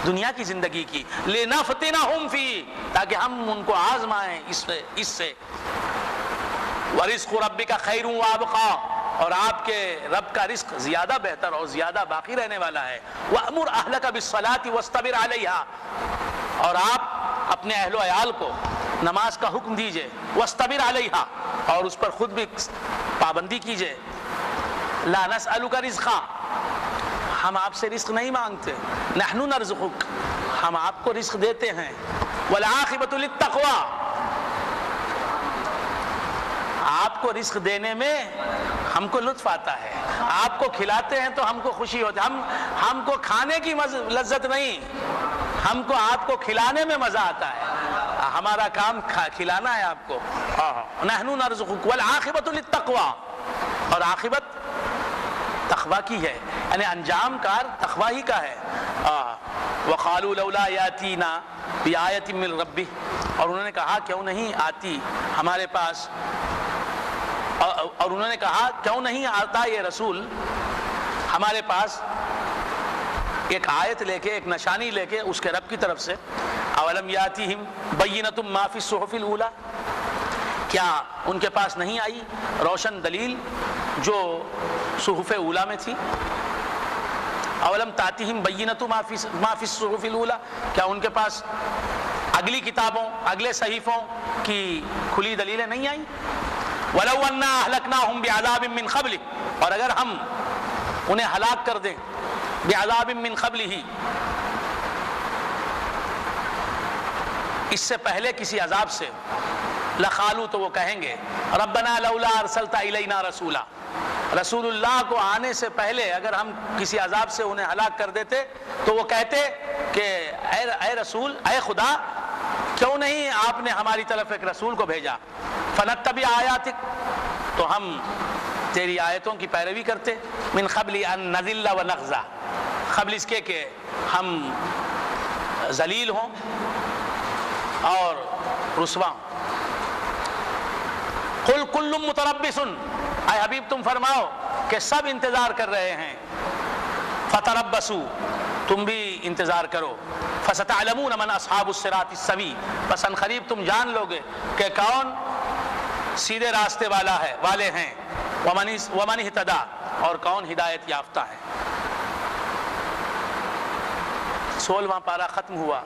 دنیا کی زندگی کی، لنفتنہم فی، تاکہ ہم ان کو آزمائیں اس سے، ورزق ربک خیر وابقی، اور آپ کے رب کا رزق زیادہ بہتر اور زیادہ باقی رہنے والا ہے، وأمر اہلک بالصلاۃ واصطبر علیہا، اور آپ اپنے اہل و عیال کو نماز کا حکم دیجئے، واصطبر علیہا، اور اس پر خود بھی پابندی کیجئے، لا نسألک رزقا، ہم آپ سے رزق نہیں مانگتے، نحن نرزقک، ہم آپ کو رزق دیتے ہیں، والعاقبۃ للتقوی، آپ کو رزق دینے میں ہم کو لطف آتا ہے، آپ کو کھلاتے ہیں تو ہم کو خوشی ہوتی ہے، ہم کو کھانے کی لذت نہیں، ہم کو آپ کو کھلانے میں مزہ آتا ہے، ہمارا کام کھلانا ہے آپ کو۔ نحن نرزقک والعاقبۃ للتقوی، اور عاقبت تقوی کی ہے، یعنی انجام کار تقوی ہی کا ہے۔ وقالوا لولا یاتینا بآیۃ من ربہ، اور انہوں نے کہا کیوں نہیں آتی ہمارے پاس، اور انہوں نے کہا کیوں نہیں آتا یہ رسول ہمارے پاس ایک آیت لے کے، ایک نشانی لے کے اس کے رب کی طرف سے۔ اولم یاتیہم بینۃ ما فی الصحف الاولی، کیا ان کے پاس نہیں آئی روشن دلیل جو صحف اولی میں تھی؟ اولم تاتیہم بینۃ ما فی الصحف الاولی، کیا ان کے پاس اگلی کتابوں، اگلے صحیفوں کی کھلی دلیلیں نہیں آئیں؟ وَلَوْ أَنَّا أَهْلَكْنَاهُمْ بِعَذَابٍ مِّن قَبْلِهِ، اور اگر ہم انہیں ہلاک کر دیں بِعَذَابٍ مِّن قَبْلِهِ، اس سے پہلے کسی عذاب سے، لَقَالُوا، تو وہ کہیں گے رَبَّنَا لَوْلَا أَرْسَلْتَ إِلَيْنَا رَسُولًا، رسول اللہ کو آنے سے پہلے اگر ہم کسی عذاب سے انہیں ہلاک کر دیتے تو وہ کہتے کہ اے رسول، اے خدا، کیوں نہیں آپ نے ہماری طرف ایک رسول کو بھیجا، فنتبع آیاتک، تو ہم تیری آیتوں کی پیروی کرتے، من قبل ان نذل ونخزى، قبل اس کے کہ ہم ذلیل ہوں اور رسوا ہوں۔ قل کل متربص، اے حبیب تم فرماؤ کہ سب انتظار کر رہے ہیں، فتربصوا، تم بھی انتظار کرو، فستعلمون من اصحاب الصراط السوی، پس ان قریب تم جان لوگے کہ کون سیدھے راستے والے ہیں، ومن اہتدی، اور کون ہدایت یافتہ ہے۔ 16واں پارہ ختم ہوا۔